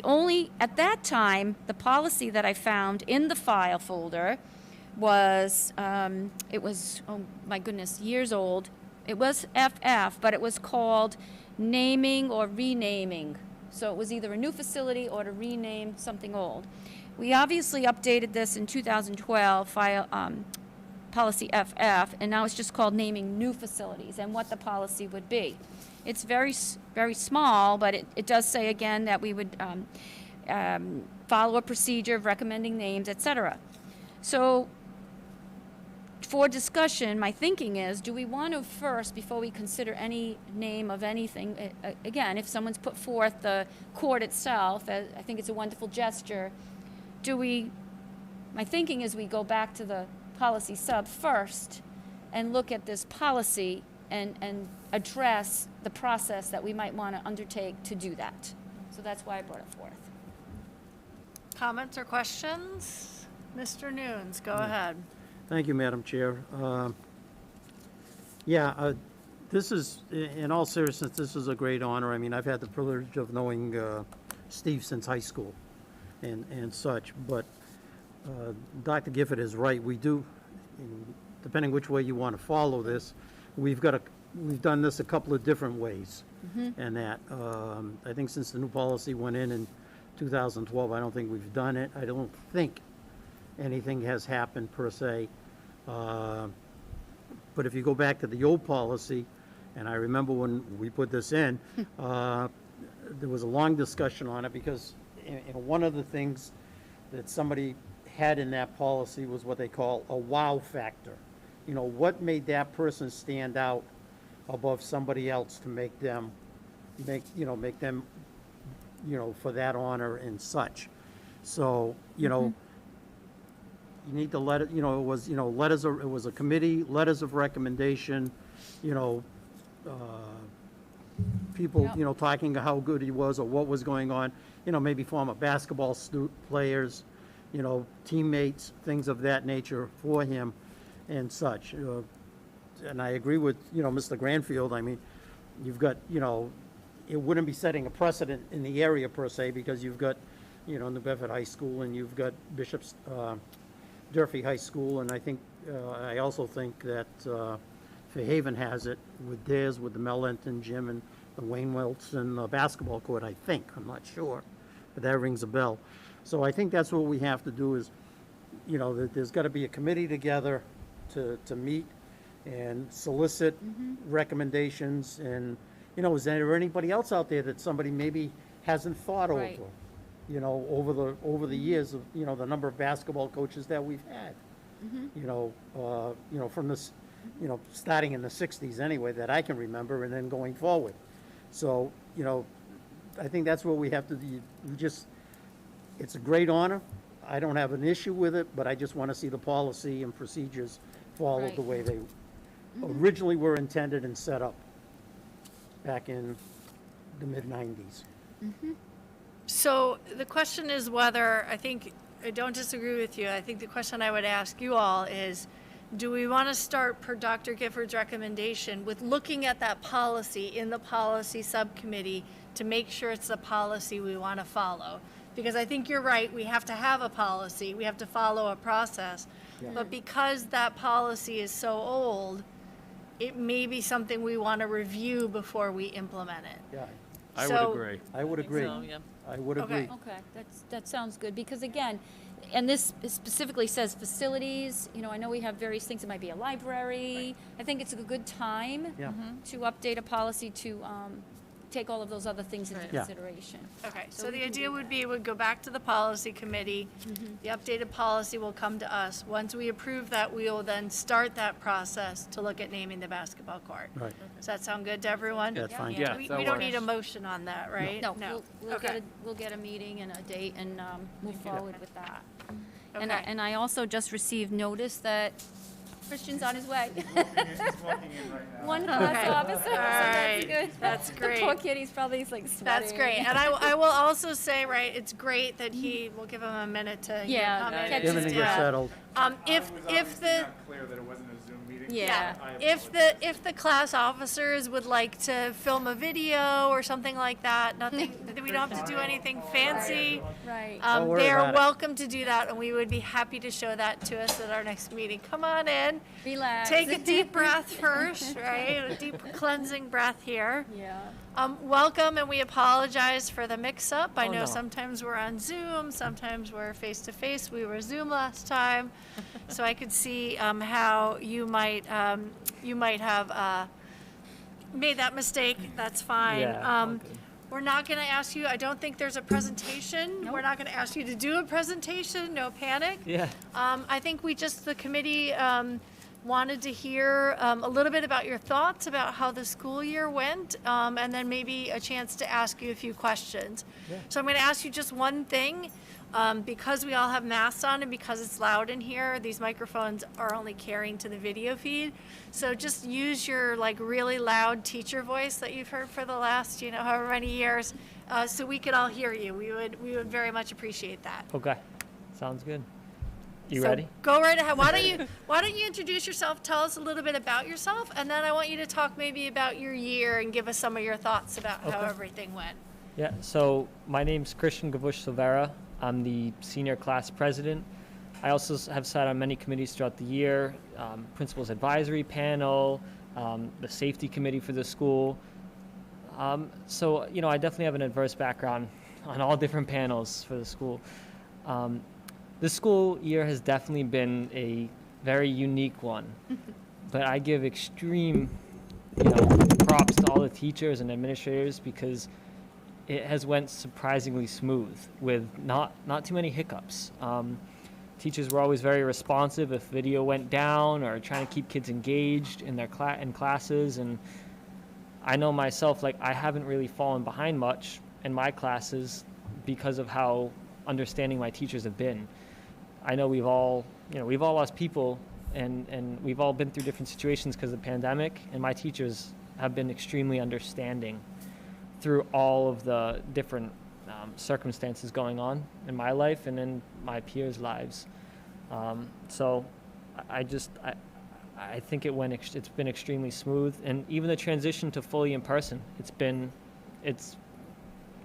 Speaker 4: at that time, the policy that I found in the file folder was, it was, oh my goodness, years old. It was FF, but it was called naming or renaming. So it was either a new facility or to rename something old. We obviously updated this in 2012, policy FF, and now it's just called naming new facilities and what the policy would be. It's very small, but it does say again that we would follow a procedure of recommending names, etc. So for discussion, my thinking is, do we want to first, before we consider any name of anything, again, if someone's put forth the court itself, I think it's a wonderful gesture, my thinking is we go back to the policy sub first and look at this policy and address the process that we might want to undertake to do that. So that's why I brought it forth.
Speaker 1: Comments or questions? Mr. Nunes, go ahead.
Speaker 7: Thank you, Madam Chair. This is, in all seriousness, this is a great honor. I mean, I've had the privilege of knowing Steve since high school and such, but Dr. Gifford is right. We do, depending which way you want to follow this, we've done this a couple of different ways. And that, I think since the new policy went in 2012, I don't think we've done it. I don't think anything has happened per se. But if you go back to the old policy, and I remember when we put this in, there was a long discussion on it because one of the things that somebody had in that policy was what they call a wow factor. What made that person stand out above somebody else to make them for that honor and such. So, you need to let it, it was, letters of, it was a committee, letters of recommendation, people, talking how good he was or what was going on, maybe former basketball players, teammates, things of that nature for him and such. And I agree with, Mr. Granfield. I mean, you've got, it wouldn't be setting a precedent in the area per se because you've got, New Bedford High School and you've got Bishop's, Durfee High School, and I think, I also think that Fairhaven has it with theirs, with the Mel Enton gym and the Wayne Wilson basketball court, I think. I'm not sure, but that rings a bell. So I think that's what we have to do is, there's got to be a committee together to meet and solicit recommendations. And, is there anybody else out there that somebody maybe hasn't thought
Speaker 4: Right.
Speaker 7: over? Over the years of, the number of basketball coaches that we've had. From this, starting in the 60s anyway, that I can remember, and then going forward. So, I think that's what we have to do. It's a great honor. I don't have an issue with it, but I just want to see the policy and procedures followed
Speaker 4: Right.
Speaker 7: the way they originally were intended and set up back in the mid-90s.
Speaker 1: So the question is whether, I don't disagree with you. I think the question I would ask you all is, do we want to start per Dr. Gifford's recommendation with looking at that policy in the policy subcommittee to make sure it's the policy we want to follow? Because I think you're right, we have to have a policy, we have to follow a process. But because that policy is so old, it may be something we want to review before we implement it.
Speaker 7: Yeah,
Speaker 11: I
Speaker 1: So-
Speaker 11: would agree.
Speaker 7: I would agree.
Speaker 5: So, yeah.
Speaker 7: I would
Speaker 1: Okay.
Speaker 7: agree.
Speaker 4: Okay, that sounds good, because again, and this specifically says facilities, I know we have various things, it might be a library. I think it's a good time
Speaker 7: Yeah.
Speaker 4: to update a policy to take all of those other things into
Speaker 5: Right.
Speaker 7: Yeah.
Speaker 4: consideration.
Speaker 1: Okay,
Speaker 4: So
Speaker 1: so
Speaker 4: we
Speaker 1: the
Speaker 4: can
Speaker 1: idea
Speaker 4: do
Speaker 1: would be, would go back to the policy committee. The updated policy will come to us. Once we approve that, we will then start that process to look at naming the basketball court.
Speaker 7: Right.
Speaker 1: Does that sound good to everyone?
Speaker 7: That's fine.
Speaker 11: Yeah,
Speaker 1: We
Speaker 11: that
Speaker 1: don't need a
Speaker 11: works.
Speaker 1: motion on that, right?
Speaker 4: No,
Speaker 1: Okay.
Speaker 4: we'll get a meeting and a date and move forward with that. And
Speaker 1: Okay.
Speaker 4: I also just received notice that Christian's on his way. One class
Speaker 1: Okay.
Speaker 4: officer, so
Speaker 1: All
Speaker 4: that's
Speaker 1: right.
Speaker 4: good.
Speaker 1: That's
Speaker 4: The
Speaker 1: great.
Speaker 4: poor kid, he's probably like sweating.
Speaker 1: That's great. And I will also say, right, it's great that we'll give him a minute to
Speaker 4: Yeah,
Speaker 1: come in
Speaker 4: catch
Speaker 1: and
Speaker 7: Give
Speaker 4: his
Speaker 7: it
Speaker 1: just
Speaker 7: to get
Speaker 1: do that.
Speaker 7: settled.
Speaker 1: If the,
Speaker 3: Clear that it wasn't a Zoom meeting. meeting.
Speaker 4: Yeah.
Speaker 1: If the class officers would like to film a video or something like that, nothing, we don't have to do anything fancy.
Speaker 4: Right.
Speaker 7: Don't worry
Speaker 1: They are
Speaker 7: about it.
Speaker 1: welcome to do that, and we would be happy to show that to us at our next meeting. Come on in,
Speaker 4: Relax.
Speaker 1: take a deep breath first, right? A deep cleansing breath here.
Speaker 4: Yeah.
Speaker 1: Welcome, and we apologize for the mix-up. I
Speaker 6: Oh,
Speaker 1: know
Speaker 6: no.
Speaker 1: sometimes we're on Zoom, sometimes we're face-to-face. We were Zoom last time, so I could see how you might have made that mistake. That's fine.
Speaker 11: Yeah,
Speaker 1: We're not going to ask you. I don't think there's a presentation. We're not going to ask you to do a presentation. No panic.
Speaker 11: Yeah.
Speaker 1: I think the committee wanted to hear a little bit about your thoughts about how the school year went, and then maybe a chance to ask you a few questions. So I'm going to ask you just one thing. Because we all have masks on and because it's loud in here, these microphones are only carrying to the video feed. So just use your really loud teacher voice that you've heard for the last, however many years, so we could all hear you. We would very much appreciate that.
Speaker 11: Okay. Sounds good. You
Speaker 1: So
Speaker 11: ready?
Speaker 1: Go right ahead. Why don't you introduce yourself? Tell us a little bit about yourself, and then I want you to talk maybe about your year and give us some of your thoughts about how everything went.
Speaker 11: Yeah. So my name's Christian Gavush Silvera. I'm the senior class president. I also have sat on many committees throughout the year, principals advisory panel, the safety committee for the school. So I definitely have an adverse background on all different panels for the school. This school year has definitely been a very unique one, but I give extreme, props to all the teachers and administrators because it has went surprisingly smooth with not too many hiccups. Teachers were always very responsive if video went down or trying to keep kids engaged in their classes. And I know myself, I haven't really fallen behind much in my classes because of how understanding my teachers have been. I know we've all lost people and we've all been through different situations because of the pandemic, and my teachers have been extremely understanding through all of the different circumstances going on in my life and in my peers' lives. So I think it's been extremely smooth, and even the transition to fully in person, it's been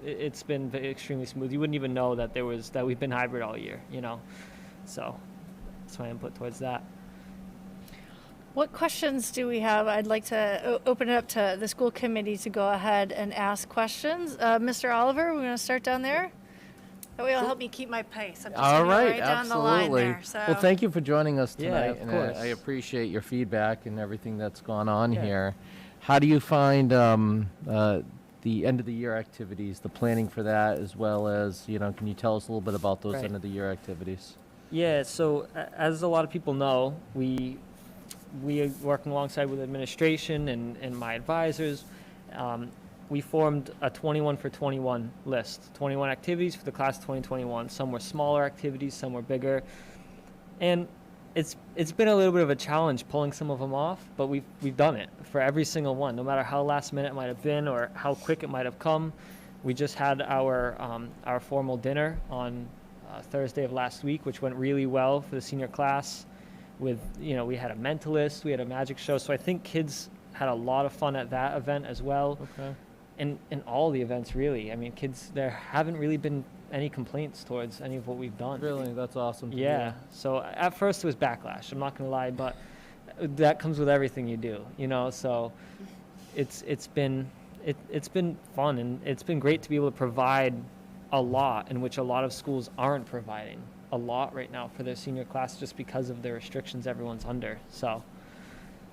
Speaker 11: extremely smooth. You wouldn't even know that we've been hybrid all year, So that's my input towards that.
Speaker 1: What questions do we have? I'd like to open it up to the school committee to go ahead and ask questions. Mr. Oliver, we're going to start down there. That way it'll help me keep my pace. I'm just
Speaker 6: All
Speaker 1: going to go
Speaker 6: right,
Speaker 1: right down the line
Speaker 6: absolutely.
Speaker 1: there. So.
Speaker 6: Well, thank you for joining us
Speaker 11: Yeah,
Speaker 6: tonight,
Speaker 11: of
Speaker 6: and
Speaker 11: course.
Speaker 6: I appreciate your feedback and everything that's gone on
Speaker 11: Yeah.
Speaker 6: here. How do you find the end of the year activities, the planning for that, as well as can you tell us a little bit about those
Speaker 11: Right.
Speaker 6: end of the year activities?
Speaker 11: Yeah, so as a lot of people know, we are working alongside with administration and my advisors. We formed a 21 for 21 list, 21 activities for the class of 2021. Some were smaller activities, some were bigger. And it's been a little bit of a challenge pulling some of them off, but we've done it for every single one, no matter how last minute it might have been or how quick it might have come. We just had our formal dinner on Thursday of last week, which went really well for the senior class. We had a mentalist, we had a magic show, so I think kids had a lot of fun at that event as well.
Speaker 6: Okay.
Speaker 11: And in all the events, really. I mean, kids, there haven't really been any complaints towards any of what we've done.
Speaker 6: Really, that's awesome. To
Speaker 11: Yeah.
Speaker 6: hear.
Speaker 11: So at first it was backlash. I'm not gonna lie, but that comes with everything you do, So it's been fun, and it's been great to be able to provide a lot in which a lot of schools aren't providing a lot right now for their senior class just because of the restrictions everyone's under. So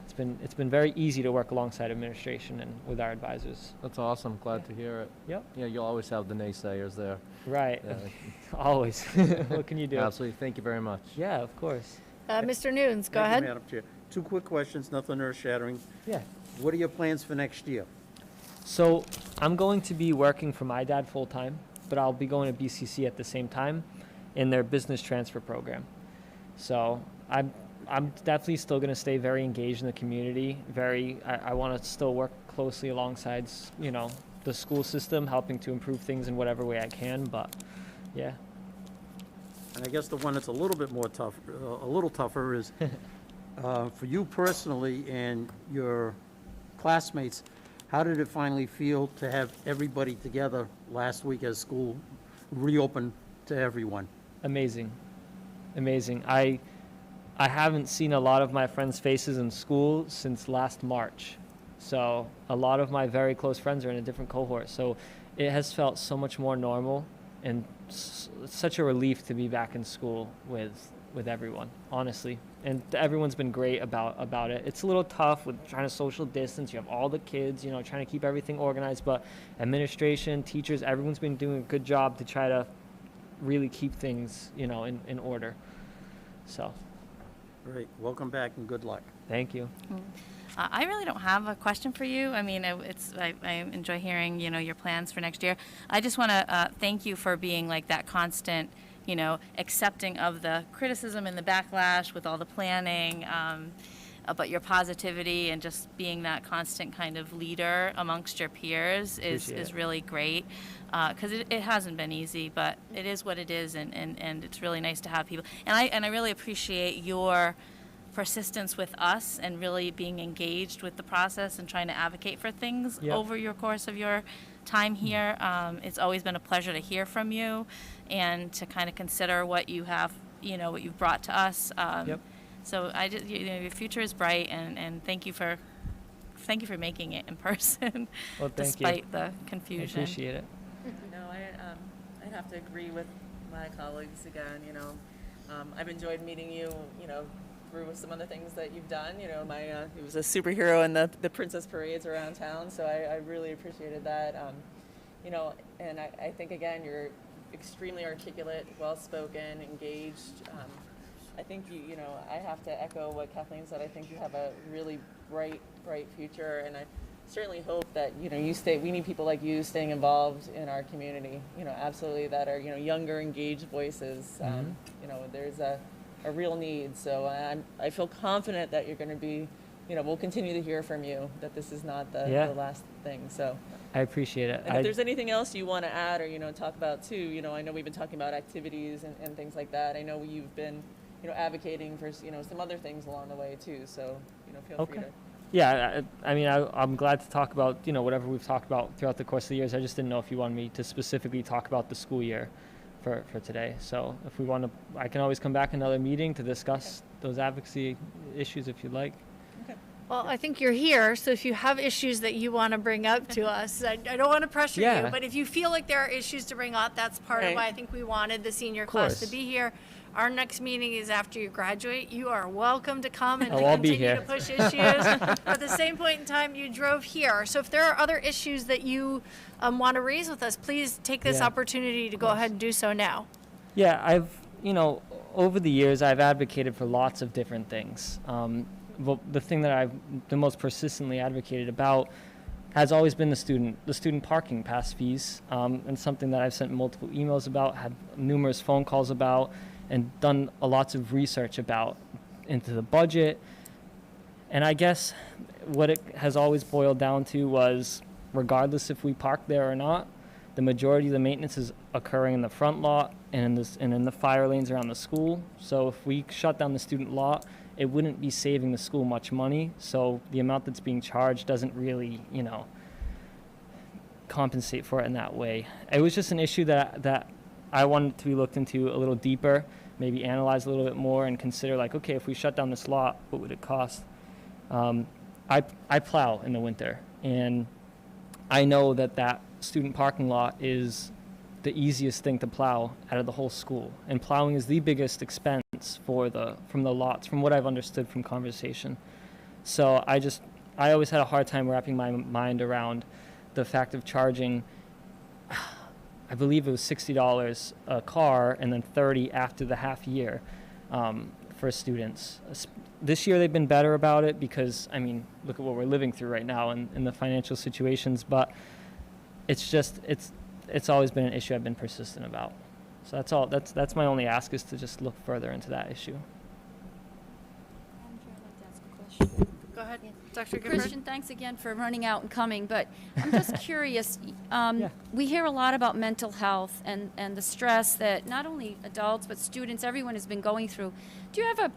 Speaker 11: it's been very easy to work alongside administration and with our advisors.
Speaker 6: That's awesome. Glad to hear it.
Speaker 11: Yep.
Speaker 6: Yeah, you'll always have the naysayers there.
Speaker 11: Right.
Speaker 6: Yeah.
Speaker 11: Always. What can you do?
Speaker 6: Absolutely. Thank you very much.
Speaker 11: Yeah, of course.
Speaker 1: Mr. Nunes, go
Speaker 7: Thank you,
Speaker 1: ahead.
Speaker 7: Madam Chair. 2 quick questions, nothing earth-shattering.
Speaker 11: Yeah.
Speaker 7: What are your plans for next year?
Speaker 11: So I'm going to be working for my dad full time, but I'll be going to BCC at the same time in their business transfer program. So I'm definitely still going to stay very engaged in the community. I want to still work closely alongside, the school system, helping to improve things in whatever way I can. But yeah.
Speaker 7: And I guess the one that's a little bit more tougher is, For you personally and your classmates, how did it finally feel to have everybody together last week as school reopened to everyone?
Speaker 11: Amazing. Amazing. I haven't seen a lot of my friends' faces in school since last March. So a lot of my very close friends are in a different cohort. So it has felt so much more normal and such a relief to be back in school with everyone, honestly. And everyone's been great about it. It's a little tough with trying to social distance. You have all the kids, you know, trying to keep everything organized, but administration, teachers, everyone's been doing a good job to try to really keep things, you know, in order. So,
Speaker 7: Great, welcome back and good luck.
Speaker 11: thank you.
Speaker 8: I really don't have a question for you. I mean, I enjoy hearing, you know, your plans for next year. I just want to thank you for being like that constant, you know, accepting of the criticism and the backlash with all the planning, but your positivity and just being that constant kind of leader amongst your peers
Speaker 11: Appreciate
Speaker 8: is
Speaker 11: it.
Speaker 8: really great. Because it hasn't been easy, but it is what it is, and it's really nice to have people. And I really appreciate your persistence with us and really being engaged with the process and trying to advocate for things
Speaker 11: Yep.
Speaker 8: over your course of your time here. It's always been a pleasure to hear from you and to kind of consider what you have, you know, what you've brought to us.
Speaker 11: Yep.
Speaker 8: So I just, you know, your future is bright, and thank you for making it in person,
Speaker 11: Well, thank you.
Speaker 8: despite the
Speaker 11: I
Speaker 8: confusion.
Speaker 11: appreciate it.
Speaker 5: No, I'd have to agree with my colleagues again, you know. I've enjoyed meeting you, you know, through some other things that you've done. You know, he was a superhero in the princess parades around town, so I really appreciated that. You know, and I think, again, you're extremely articulate, well-spoken, engaged. I think you know, I have to echo what Kathleen said. I think you have a really bright future, and I certainly hope that, you know, we need people like you staying involved in our community, you know, absolutely, that are, you know, younger, engaged voices. You know, there's a real need. So I feel confident that you're going to be, you know, we'll continue to hear from you, that this is not the last thing. So
Speaker 11: I appreciate it.
Speaker 5: and if there's anything else you want to add or, you know, talk about too, you know, I know we've been talking about activities and things like that. I know you've been, you know, advocating for, you know, some other things along the way too. So, you know, feel free to.
Speaker 11: Yeah, I mean, I'm glad to talk about, you know, whatever we've talked about throughout the course of the years. I just didn't know if you wanted me to specifically talk about the school year for today. So if we want to, I can always come back another meeting to discuss those advocacy issues if you'd like.
Speaker 1: Well, I think you're here, so if you have issues that you want to bring up to us, I don't want to pressure
Speaker 11: Yeah.
Speaker 1: you, but if you feel like there are issues to bring up, that's part of
Speaker 5: Right.
Speaker 1: why I think we wanted the senior class to
Speaker 11: course.
Speaker 1: be here. Our next meeting is after you graduate. You are welcome to come and to
Speaker 11: I'll be
Speaker 1: continue
Speaker 11: here.
Speaker 1: to push issues. At the same point in time, you drove here. So if there are other issues that you want to raise with us, please take this
Speaker 11: Yeah.
Speaker 1: opportunity to go ahead and do so now.
Speaker 11: Yeah, you know, over the years, I've advocated for lots of different things. But the thing that I've the most persistently advocated about has always been the student parking pass fees, and something that I've sent multiple emails about, had numerous phone calls about, and done lots of research about into the budget. And I guess what it has always boiled down to was, regardless if we park there or not, the majority of the maintenance is occurring in the front lot and in the fire lanes around the school. So if we shut down the student lot, it wouldn't be saving the school much money. So the amount that's being charged doesn't really, you know, compensate for it in that way. It was just an issue that I wanted to be looked into a little deeper, maybe analyze a little bit more, and consider, like, okay, if we shut down this lot, what would it cost? I plow in the winter, and I know that student parking lot is the easiest thing to plow out of the whole school, and plowing is the biggest expense from the lots, from what I've understood from conversation. So I always had a hard time wrapping my mind around the fact of charging, I believe it was $60 a car and then $30 after the half year for students. This year they've been better about it because, I mean, look at what we're living through right now and the financial situations, but it's always been an issue I've been persistent about. So that's all. That's my only ask, is to just look further into that issue.
Speaker 1: Go ahead, Dr. Gifford.
Speaker 4: Christian, thanks again for running out and coming, but I'm just curious. We hear a lot about mental health and the stress that not only adults but students, everyone has been going through. Do you have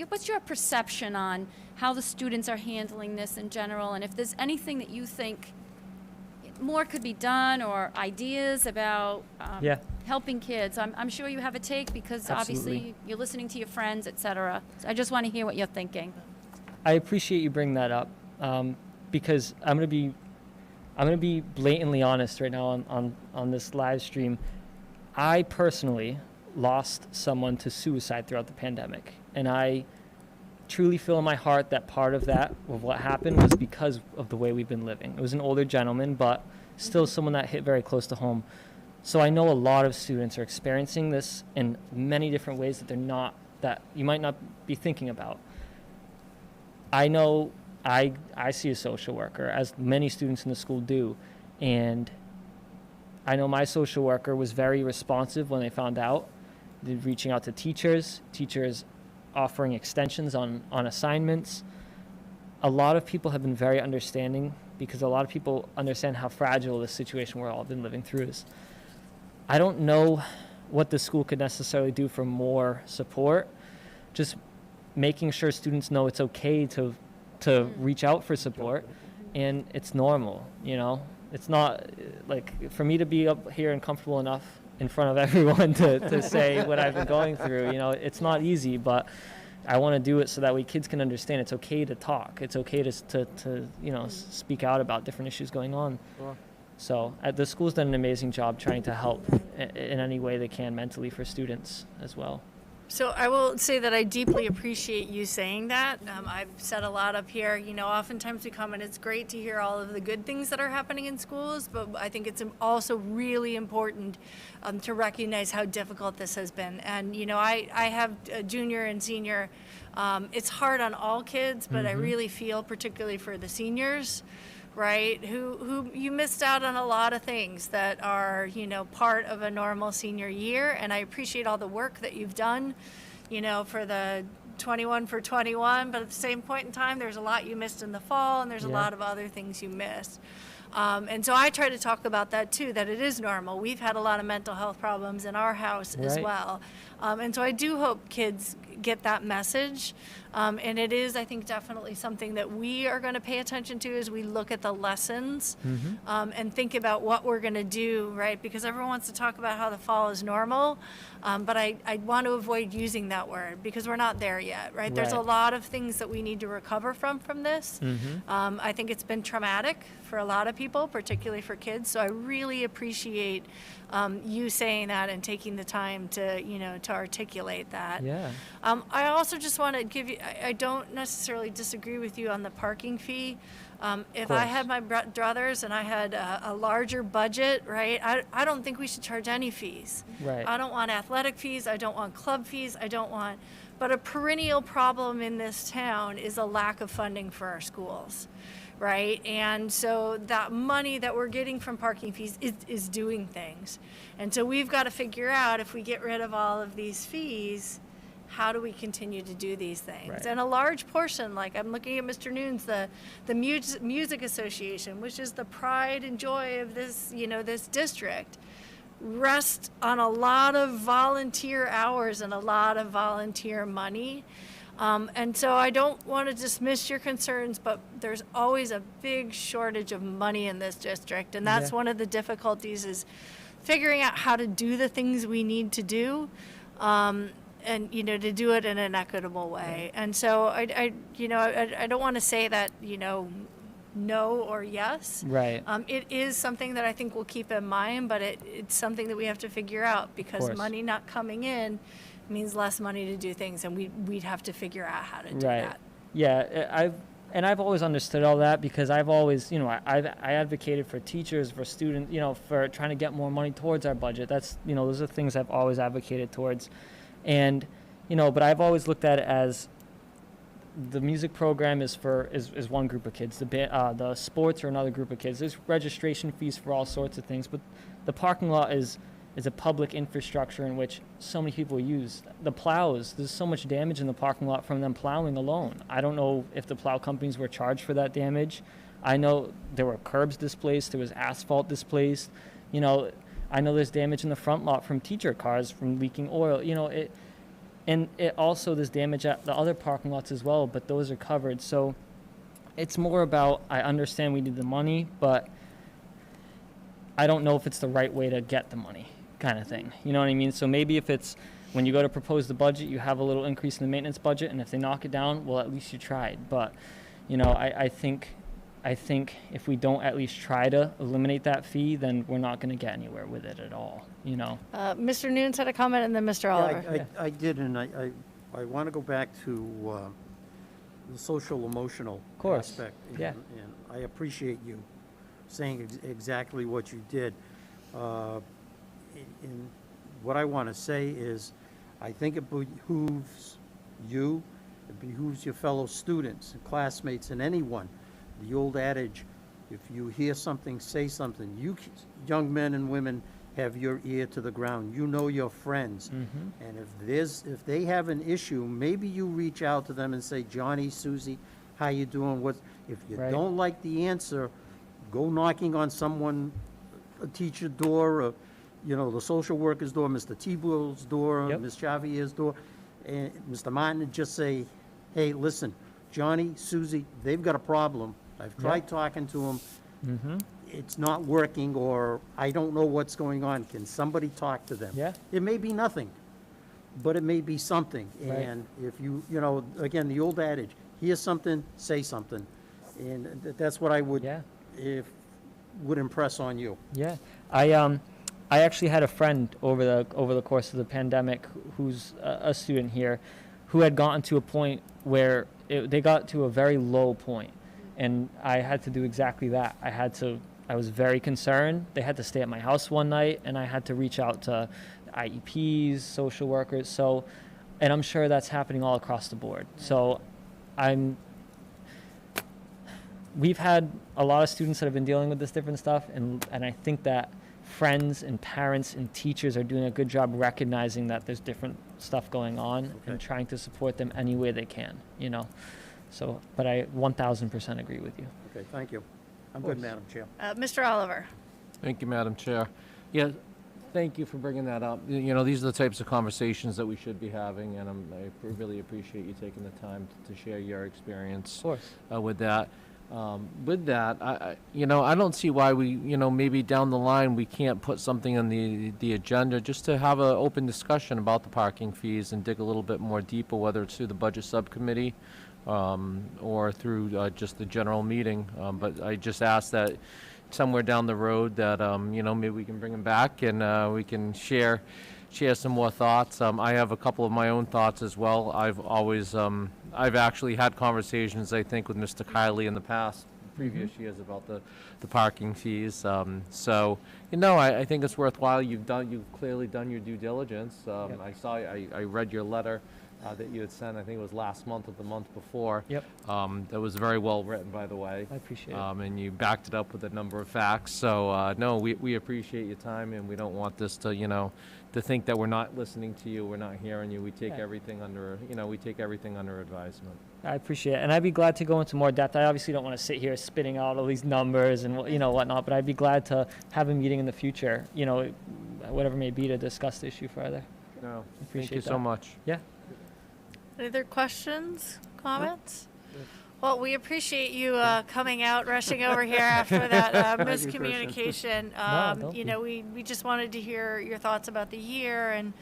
Speaker 4: what's your perception on how the students are handling this in general, and if there's anything that you think more could be done, or ideas about
Speaker 11: Yeah.
Speaker 4: helping kids? I'm sure you have a take, because
Speaker 11: Absolutely.
Speaker 4: obviously you're listening to your friends, etc. So I just want to hear what you're thinking.
Speaker 11: I appreciate you bringing that up, because I'm gonna be blatantly honest right now on this live stream. I personally lost someone to suicide throughout the pandemic, and I truly feel in my heart that part of what happened was because of the way we've been living. It was an older gentleman, but still someone that hit very close to home. So I know a lot of students are experiencing this in many different ways that you might not be thinking about. I know I see a social worker, as many students in the school do, and I know my social worker was very responsive when they found out, reaching out to teachers offering extensions on assignments. A lot of people have been very understanding, because a lot of people understand how fragile this situation we're all been living through is. I don't know what the school could necessarily do for more support, just making sure students know it's okay to reach out for support, and it's normal, It's not like for me to be up here and comfortable enough in front of everyone to say what I've been going through. It's not easy, but I want to do it so that way kids can understand it's okay to talk. It's okay to speak out about different issues going on.
Speaker 7: Sure.
Speaker 11: So the school's done an amazing job trying to help in any way they can mentally for students as well.
Speaker 1: So I will say that I deeply appreciate you saying that. I've said a lot up here, oftentimes we come and it's great to hear all of the good things that are happening in schools, but I think it's also really important to recognize how difficult this has been. And, I have a junior and senior. It's hard on all kids, but I really feel particularly for the seniors, right, who you missed out on a lot of things that are, part of a normal senior year. And I appreciate all the work that you've done, for the 21 for 21, but at the same point in time, there's a lot you missed in the fall, and there's a lot of other things you missed. And so I try to talk about that too, that it is normal. We've had a lot of mental health problems in our house as
Speaker 11: Right.
Speaker 1: well. And so I do hope kids get that message. And it is, I think, definitely something that we are going to pay attention to as we look at the lessons and think about what we're going to do, right? Because everyone wants to talk about how the fall is normal, but I want to avoid using that word, because we're not there yet, right? There's a
Speaker 11: Right.
Speaker 1: lot of things that we need to recover from this. I think it's been traumatic for a lot of people, particularly for kids. So I really appreciate you saying that and taking the time to, to articulate that.
Speaker 11: Yeah.
Speaker 1: I also just want to give you, I don't necessarily disagree with you on the parking fee. If I had my druthers and I had a larger budget, right, I don't think we should charge any fees.
Speaker 11: Right.
Speaker 1: I don't want athletic fees. I don't want club fees. But a perennial problem in this town is a lack of funding for our schools, right? And so that money that we're getting from parking fees is doing things. And so we've got to figure out, if we get rid of all of these fees, how do we continue to do these things?
Speaker 11: Right.
Speaker 1: And a large portion, like I'm looking at Mr. Noons, the Music Association, which is the pride and joy of this, this district, rest on a lot of volunteer hours and a lot of volunteer money. And so I don't want to dismiss your concerns, but there's always a big shortage of money in this district. And that's
Speaker 11: Yeah.
Speaker 1: one of the difficulties, is figuring out how to do the things we need to do. And, to do it in an equitable way. And so I don't want to say that, no or yes.
Speaker 11: Right.
Speaker 1: It is something that I think we'll keep in mind, but it's something that we have to figure out, because
Speaker 11: course.
Speaker 1: money not coming in means less money to do things, and we'd have to figure out how to do
Speaker 11: Right.
Speaker 1: that.
Speaker 11: Yeah, I've always understood all that, because I've always, I advocated for teachers, for students, for trying to get more money towards our budget. That's, those are things I've always advocated towards. And, but I've always looked at it as the music program is one group of kids. The sports are another group of kids. There's registration fees for all sorts of things, but the parking lot is a public infrastructure in which so many people use. The plows, there's so much damage in the parking lot from them plowing alone. I don't know if the plow companies were charged for that damage. I know there were curbs displaced, there was asphalt displaced. I know there's damage in the front lot from teacher cars from leaking oil. And it also, there's damage at the other parking lots as well, but those are covered. So it's more about, I understand we need the money, but I don't know if it's the right way to get the money, kind of thing. You know what I mean? So maybe if it's, when you go to propose the budget, you have a little increase in the maintenance budget, and if they knock it down, well, at least you tried. But, you know, I think if we don't at least try to eliminate that fee, then we're not going to get anywhere with it at all, you know?
Speaker 1: Mr. Nunes had a comment, and then Mr. Oliver.
Speaker 7: I did, and I want to go back to the social emotional
Speaker 11: course.
Speaker 7: aspect.
Speaker 11: Yeah.
Speaker 7: And I appreciate you saying exactly what you did. And what I want to say is, I think it behooves you, it behooves your fellow students and classmates and anyone. The old adage, if you hear something, say something. You young men and women have your ear to the ground. You know your friends. And if they have an issue, maybe you reach out to them and say, Johnny, Susie, how you doing? If you
Speaker 11: Right.
Speaker 7: don't like the answer, go knocking on a teacher's door, or, you know, the social worker's door, Mr. T-Bull's door,
Speaker 11: Yep.
Speaker 7: Ms. Chavier's door, and Mr. Martin, and just say, hey, listen, Johnny, Susie, they've got a problem. I've tried talking to them. It's not working, or I don't know what's going on. Can somebody talk to them?
Speaker 11: Yeah.
Speaker 7: It may be nothing, but it may be something.
Speaker 11: Right.
Speaker 7: And if you know, again, the old adage, hear something, say something. And that's what I would,
Speaker 11: Yeah.
Speaker 7: would impress on you.
Speaker 11: Yeah, I actually had a friend over the course of the pandemic who's a student here, who had gotten to a point where they got to a very low point, and I had to do exactly that. I was very concerned. They had to stay at my house one night, and I had to reach out to IEPs, social workers. So, and I'm sure that's happening all across the board. So, we've had a lot of students that have been dealing with this different stuff, and I think that friends and parents and teachers are doing a good job recognizing that there's different stuff going on and trying to support them any way they can, you know. So, but I 1000% agree with you.
Speaker 7: Okay, thank you. I'm good, Madam Chair.
Speaker 1: Mr. Oliver.
Speaker 6: Thank you, Madam Chair. Yeah, thank you for bringing that up. You know, these are the types of conversations that we should be having, and I really appreciate you taking the time to share your experience
Speaker 11: Of course.
Speaker 6: with that. I don't see why we, maybe down the line we can't put something on the agenda just to have an open discussion about the parking fees and dig a little bit more deeper, whether it's through the budget subcommittee or through just the general meeting. But I just ask that somewhere down the road that, maybe we can bring them back and we can share some more thoughts. I have a couple of my own thoughts as well. I've actually had conversations, I think, with Mr. Kiley in the past, previous years, about the parking fees. I think it's worthwhile. You've clearly done your due diligence. I read your letter that you had sent. I think it was last month or the month before.
Speaker 11: Yep.
Speaker 6: That was very well written, by the way.
Speaker 11: I appreciate it.
Speaker 6: And you backed it up with a number of facts. So no, we appreciate your time, and we don't want this to think that we're not listening to you, we're not hearing you. We take everything under advisement.
Speaker 11: I appreciate it, and I'd be glad to go into more depth. I obviously don't want to sit here spitting out all these numbers and whatnot, but I'd be glad to have a meeting in the future, whatever it may be, to discuss the issue further.
Speaker 6: No,
Speaker 11: Appreciate
Speaker 6: thank you so
Speaker 11: that.
Speaker 6: much.
Speaker 11: Yeah.
Speaker 1: Any other questions, comments? Well, we appreciate you coming out, rushing over here after that miscommunication.
Speaker 11: don't
Speaker 1: We just wanted to hear your thoughts about the year and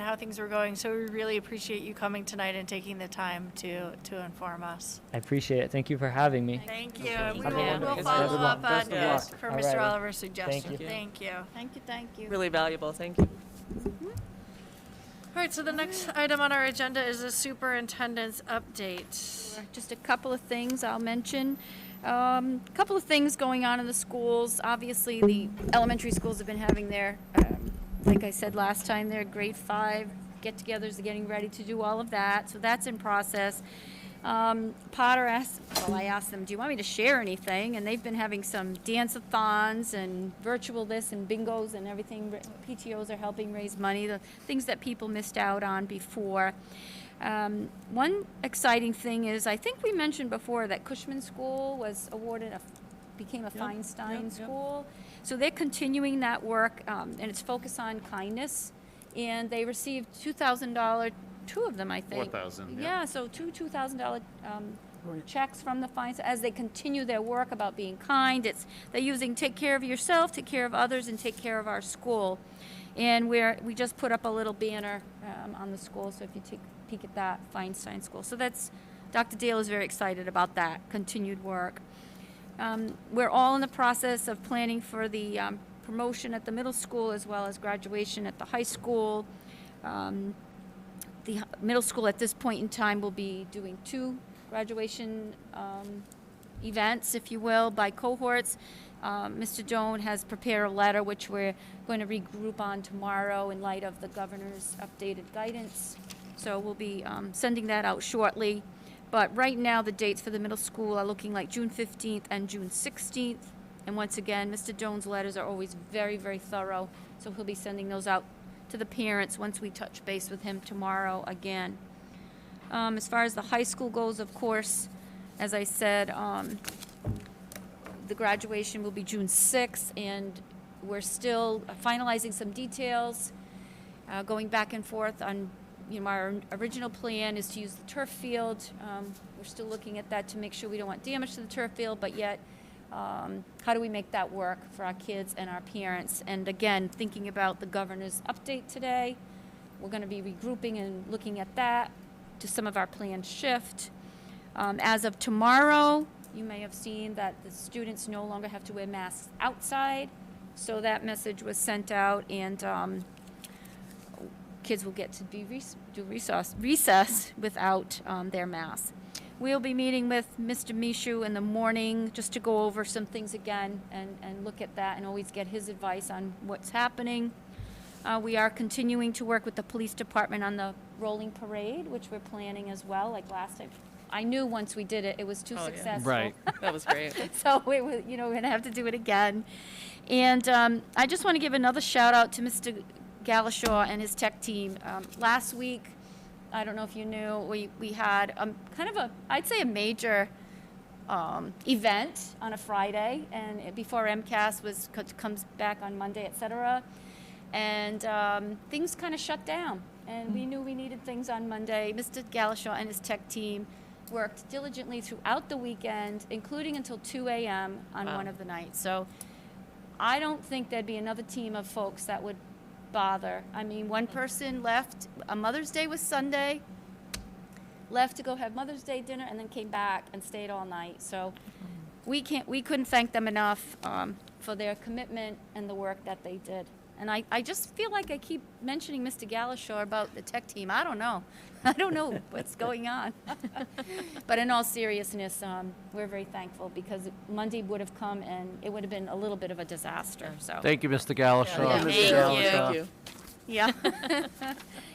Speaker 1: how things were going. So we really appreciate you coming tonight and taking the time to inform us.
Speaker 11: I appreciate it. Thank you for having me.
Speaker 1: Thank you.
Speaker 8: Thank
Speaker 1: We
Speaker 8: you.
Speaker 1: will
Speaker 8: Best
Speaker 1: follow
Speaker 8: of
Speaker 1: up
Speaker 7: Best of luck.
Speaker 1: for
Speaker 11: All
Speaker 1: Mr.
Speaker 11: right.
Speaker 1: Oliver's suggestion.
Speaker 11: you.
Speaker 1: Thank you.
Speaker 4: Thank you.
Speaker 5: Really valuable, thank you.
Speaker 1: All right, so the next item on our agenda is the superintendent's update.
Speaker 4: Just a couple of things I'll mention. Couple of things going on in the schools. Obviously, the elementary schools have been having their, like I said last time, their grade 5 get-togethers are getting ready to do all of that. So that's in process. Potter asked, I asked them, do you want me to share anything? And they've been having some dance-a-thons and virtual this and bingos and everything. PTOs are helping raise money, the things that people missed out on before. One exciting thing is, I think we mentioned before that Cushman School was awarded became a Feinstein School. So they're continuing that work, and it's focused on kindness and they received $2,000, two of them, I think.
Speaker 12: 4,000,
Speaker 4: Yeah, so two $2,000 checks from the fines as they continue their work about being kind. They're using take care of yourself, take care of others, and take care of our school. And we just put up a little banner on the school, so if you take a peek at that, Feinstein School. So Dr. Dale is very excited about that continued work. We're all in the process of planning for the promotion at the middle school as well as graduation at the high school. The middle school at this point in time will be doing 2 graduation events, if you will, by cohorts. Mr. Doan has prepared a letter which we're going to regroup on tomorrow in light of the governor's updated guidance. So we'll be sending that out shortly. But right now, the dates for the middle school are looking like June 15th and June 16th. And once again, Mr. Doan's letters are always very, very thorough. So he'll be sending those out to the parents once we touch base with him tomorrow again. As far as the high school goes, of course, as I said, the graduation will be June 6th, and we're still finalizing some details, going back and forth on, our original plan is to use the turf field. We're still looking at that to make sure we don't want damage to the turf field, but yet, how do we make that work for our kids and our parents? And again, thinking about the governor's update today, we're going to be regrouping and looking at that to some of our planned shift. As of tomorrow, you may have seen that the students no longer have to wear masks outside. So that message was sent out, and kids will get to do recess without their masks. We'll be meeting with Mr. Mishu in the morning just to go over some things again and look at that and always get his advice on what's happening. We are continuing to work with the police department on the rolling parade, which we're planning as well, like last time. I knew once we did it, it was too successful.
Speaker 6: Right.
Speaker 5: That was great.
Speaker 4: So we're going to have to do it again. And I just want to give another shout out to Mr. Galashaw and his tech team. Last week, I don't know if you knew, we had kind of I'd say a major event on a Friday, and before MCAS comes back on Monday, etc. And things kind of shut down, and we knew we needed things on Monday. Mr. Galashaw and his tech team worked diligently throughout the weekend, including until 2 a.m. on one of the nights. So I don't think there'd be another team of folks that would bother. I mean, one person left, Mother's Day was Sunday, left to go have Mother's Day dinner, and then came back and stayed all night. So we couldn't thank them enough for their commitment and the work that they did. And I just feel like I keep mentioning Mr. Galashaw about the tech team. I don't know. I don't know what's going on. But in all seriousness, we're very thankful because Monday would have come and it would have been a little bit of a disaster. So
Speaker 6: Thank you, Mr. Galashaw.
Speaker 5: Thank you.
Speaker 4: yeah.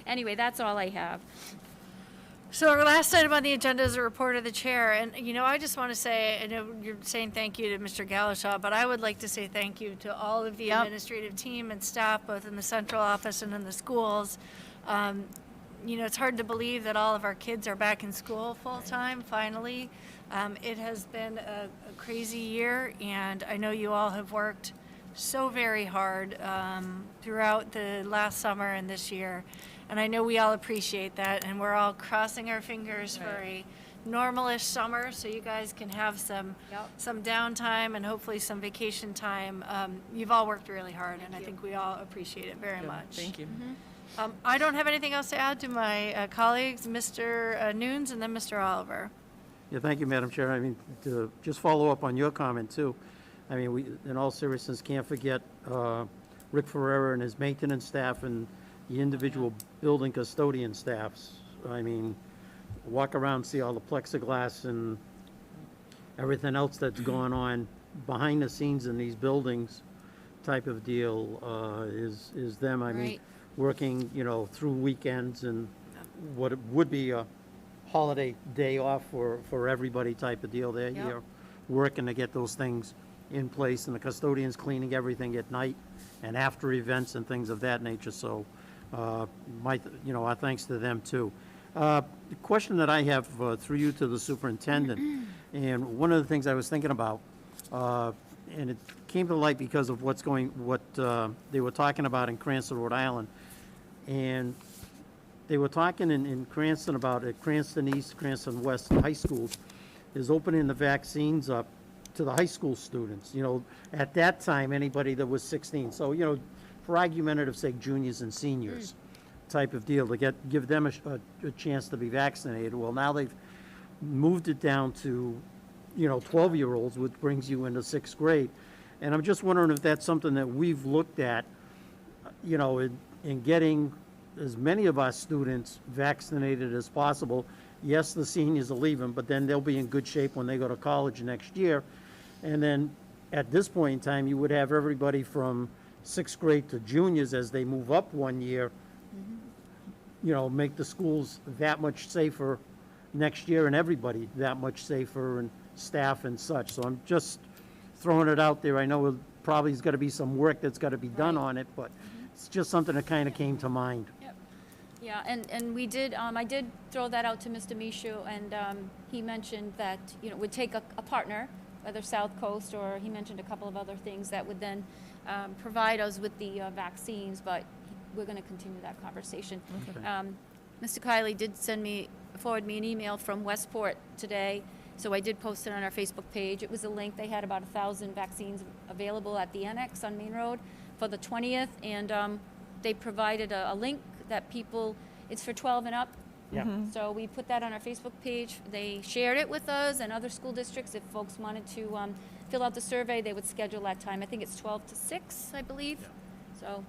Speaker 4: Anyway, that's all I have.
Speaker 1: So our last item on the agenda is a report of the chair, and I just want to say, I know you're saying thank you to Mr. Galashaw, but I would like to say thank you to all of the administrative team and staff, both in the central office and in the schools. It's hard to believe that all of our kids are back in school full-time, finally. It has been a crazy year, and I know you all have worked so very hard throughout the last summer and this year. And I know we all appreciate that, and we're all crossing our fingers for a normal-ish summer so you guys can have some downtime and hopefully some vacation time. You've all worked really hard, and I think we all appreciate it very much.
Speaker 5: Thank you.
Speaker 1: I don't have anything else to add to my colleagues, Mr. Nunes and then Mr. Oliver.
Speaker 7: Yeah, thank you, Madam Chair. I mean, to just follow up on your comment, too. I mean, we, in all seriousness, can't forget Rick Ferrera and his maintenance staff and the individual building custodian staffs. I mean, walk around, see all the plexiglass and everything else that's going on behind the scenes in these buildings type of deal is them. I mean,
Speaker 4: Right.
Speaker 7: working, through weekends and what would be a holiday day off for everybody type of deal. They're
Speaker 4: Yep.
Speaker 7: here working to get those things in place, and the custodians cleaning everything at night and after events and things of that nature. So, our thanks to them too. The question that I have through you to the superintendent, and one of the things I was thinking about, and it came to light because of what they were talking about in Cranston, Rhode Island. And they were talking in Cranston about it, Cranston East, Cranston West high schools, is opening the vaccines up to the high school students. You know, at that time, anybody that was 16. So, you know, for argumentative sake, juniors and seniors type of deal, to give them a chance to be vaccinated. Well, now they've moved it down to, you know, 12-year-olds, which brings you into 6th grade. And I'm just wondering if that's something that we've looked at, you know, in getting as many of our students vaccinated as possible. Yes, the seniors are leaving, but then they'll be in good shape when they go to college next year. And then at this point in time, you would have everybody from 6th grade to juniors as they move up one year, you know, make the schools that much safer next year and everybody that much safer and staff and such. So I'm just throwing it out there. I know it probably has got to be some work that's got to be done on it, but it's just something that kind of came to mind.
Speaker 4: Yeah, and we did, I did throw that out to Mr. Mishu, and he mentioned that, you know, would take a partner, whether South Coast, or he mentioned a couple of other things that would then provide us with the vaccines, but we're going to continue that conversation. Mr. Kiley did forward me an email from Westport today, so I did post it on our Facebook page. It was a link. They had about 1,000 vaccines available at the Annex on Main Road for the 20th, and they provided a link that people, it's for 12 and up.
Speaker 7: Yeah.
Speaker 4: So we put that on our Facebook page. They shared it with us and other school districts. If folks wanted to fill out the survey, they would schedule that time. I think it's 12 to 6, I believe. So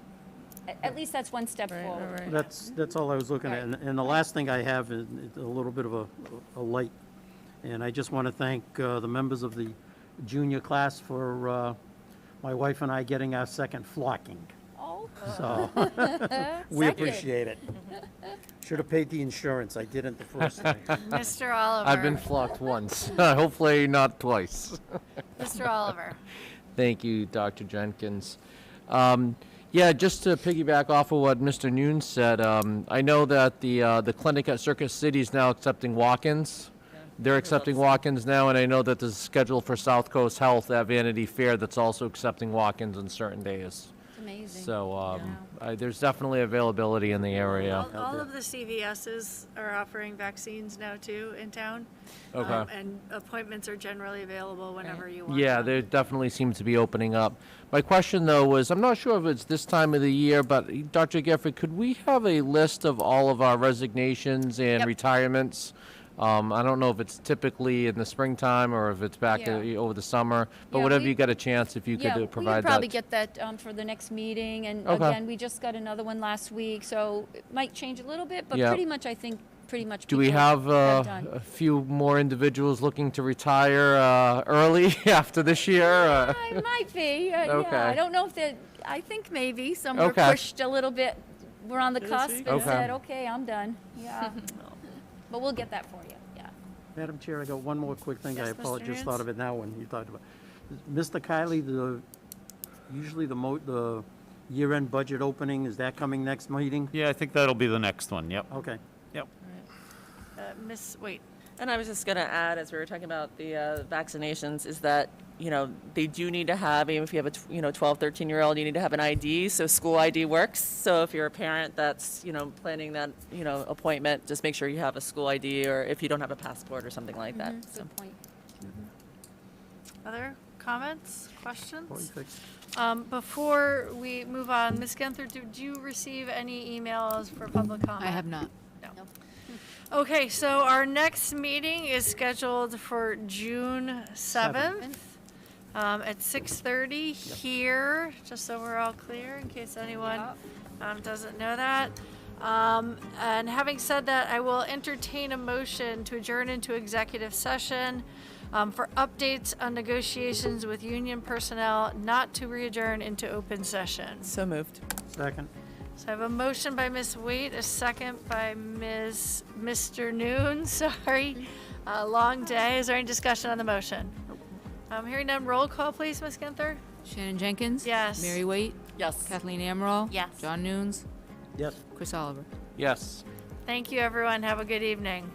Speaker 4: at least that's one step forward.
Speaker 7: That's all I was looking at. And the last thing I have is a little bit of a light. And I just want to thank the members of the junior class for my wife and I getting our second flocking.
Speaker 4: Oh.
Speaker 7: So we appreciate it. Should have paid the insurance. I didn't the first time.
Speaker 1: Mr. Oliver.
Speaker 6: I've been flocked once, hopefully not twice.
Speaker 1: Mr. Oliver.
Speaker 6: Thank you, Dr. Jenkins. Yeah, just to piggyback off of what Mr. Noon said, I know that the clinic at Circuit City is now accepting walk-ins. They're accepting walk-ins now, and I know that there's a schedule for South Coast Health at Vanity Fair that's also accepting walk-ins on certain days.
Speaker 4: It's amazing.
Speaker 6: So there's definitely availability in the area.
Speaker 1: All of the CVSs are offering vaccines now too in town.
Speaker 6: Okay.
Speaker 1: And appointments are generally available whenever you want.
Speaker 6: Yeah,
Speaker 1: them.
Speaker 6: there definitely seems to be opening up. My question, though, was I'm not sure if it's this time of the year, but Dr. Gifford, could we have a list of all of our resignations and
Speaker 4: Yep.
Speaker 6: retirements? I don't know if it's typically in the springtime or if it's back over the summer, but
Speaker 4: Yeah,
Speaker 6: whatever
Speaker 4: we-
Speaker 6: you get a chance, if you could provide
Speaker 4: we could probably
Speaker 6: that.
Speaker 4: get that for the next meeting. And
Speaker 6: Okay.
Speaker 4: again, we just got another one last week, so it might change a little bit, but
Speaker 6: Yeah.
Speaker 4: pretty much, I think, pretty much.
Speaker 6: Do we
Speaker 4: people
Speaker 6: have
Speaker 4: done.
Speaker 6: a few more individuals looking to retire early after this year?
Speaker 4: It might be.
Speaker 6: Okay.
Speaker 4: Yeah, I don't know if that. I think maybe some were
Speaker 6: Okay.
Speaker 4: pushed a little bit. We're on the cusp and
Speaker 6: Okay.
Speaker 4: said, "Okay, I'm done." Yeah, but we'll get that for you. Yeah.
Speaker 7: Madam Chair, I got one more quick thing. I
Speaker 1: Yes, Mr.
Speaker 7: apologize, just
Speaker 1: Nunes?
Speaker 7: thought of it now when you talked about. Mr. Kiley, usually the year-end budget opening, is that coming next meeting?
Speaker 12: Yeah, I think that'll be the next one, yep.
Speaker 7: Okay.
Speaker 12: Yep.
Speaker 1: Wait.
Speaker 5: And I was just going to add, as we were talking about the vaccinations, is that, you know, they do need to have, even if you have a 12, 13-year-old, you need to have an ID, so school ID works. So if you're a parent that's, planning that, appointment, just make sure you have a school ID, or if you don't have a passport or something like that. So.
Speaker 4: Good point.
Speaker 1: Other comments, questions?
Speaker 7: Perfect.
Speaker 1: Before we move on, Ms. Genther, did you receive any emails for public comment?
Speaker 2: I have not.
Speaker 1: No. Okay, so our next meeting is scheduled for June 7th at 6:30 here, just so we're all clear in case anyone doesn't know that. And having said that, I will entertain a motion to adjourn into executive session for updates on negotiations with union personnel, not to re-adjourn into open session.
Speaker 5: So moved.
Speaker 7: Second.
Speaker 1: So I have a motion by Ms. Waite, a second by Mr. Noon, sorry. Long day. Is there any discussion on the motion? Hearing none, roll call, please, Ms. Genther.
Speaker 2: Shannon Jenkins?
Speaker 1: Yes.
Speaker 2: Mary Waite?
Speaker 5: Yes.
Speaker 2: Kathleen Amaral?
Speaker 1: Yes.
Speaker 2: John Noons?
Speaker 7: Yes.
Speaker 2: Chris Oliver?
Speaker 6: Yes.
Speaker 1: Thank you, everyone. Have a good evening.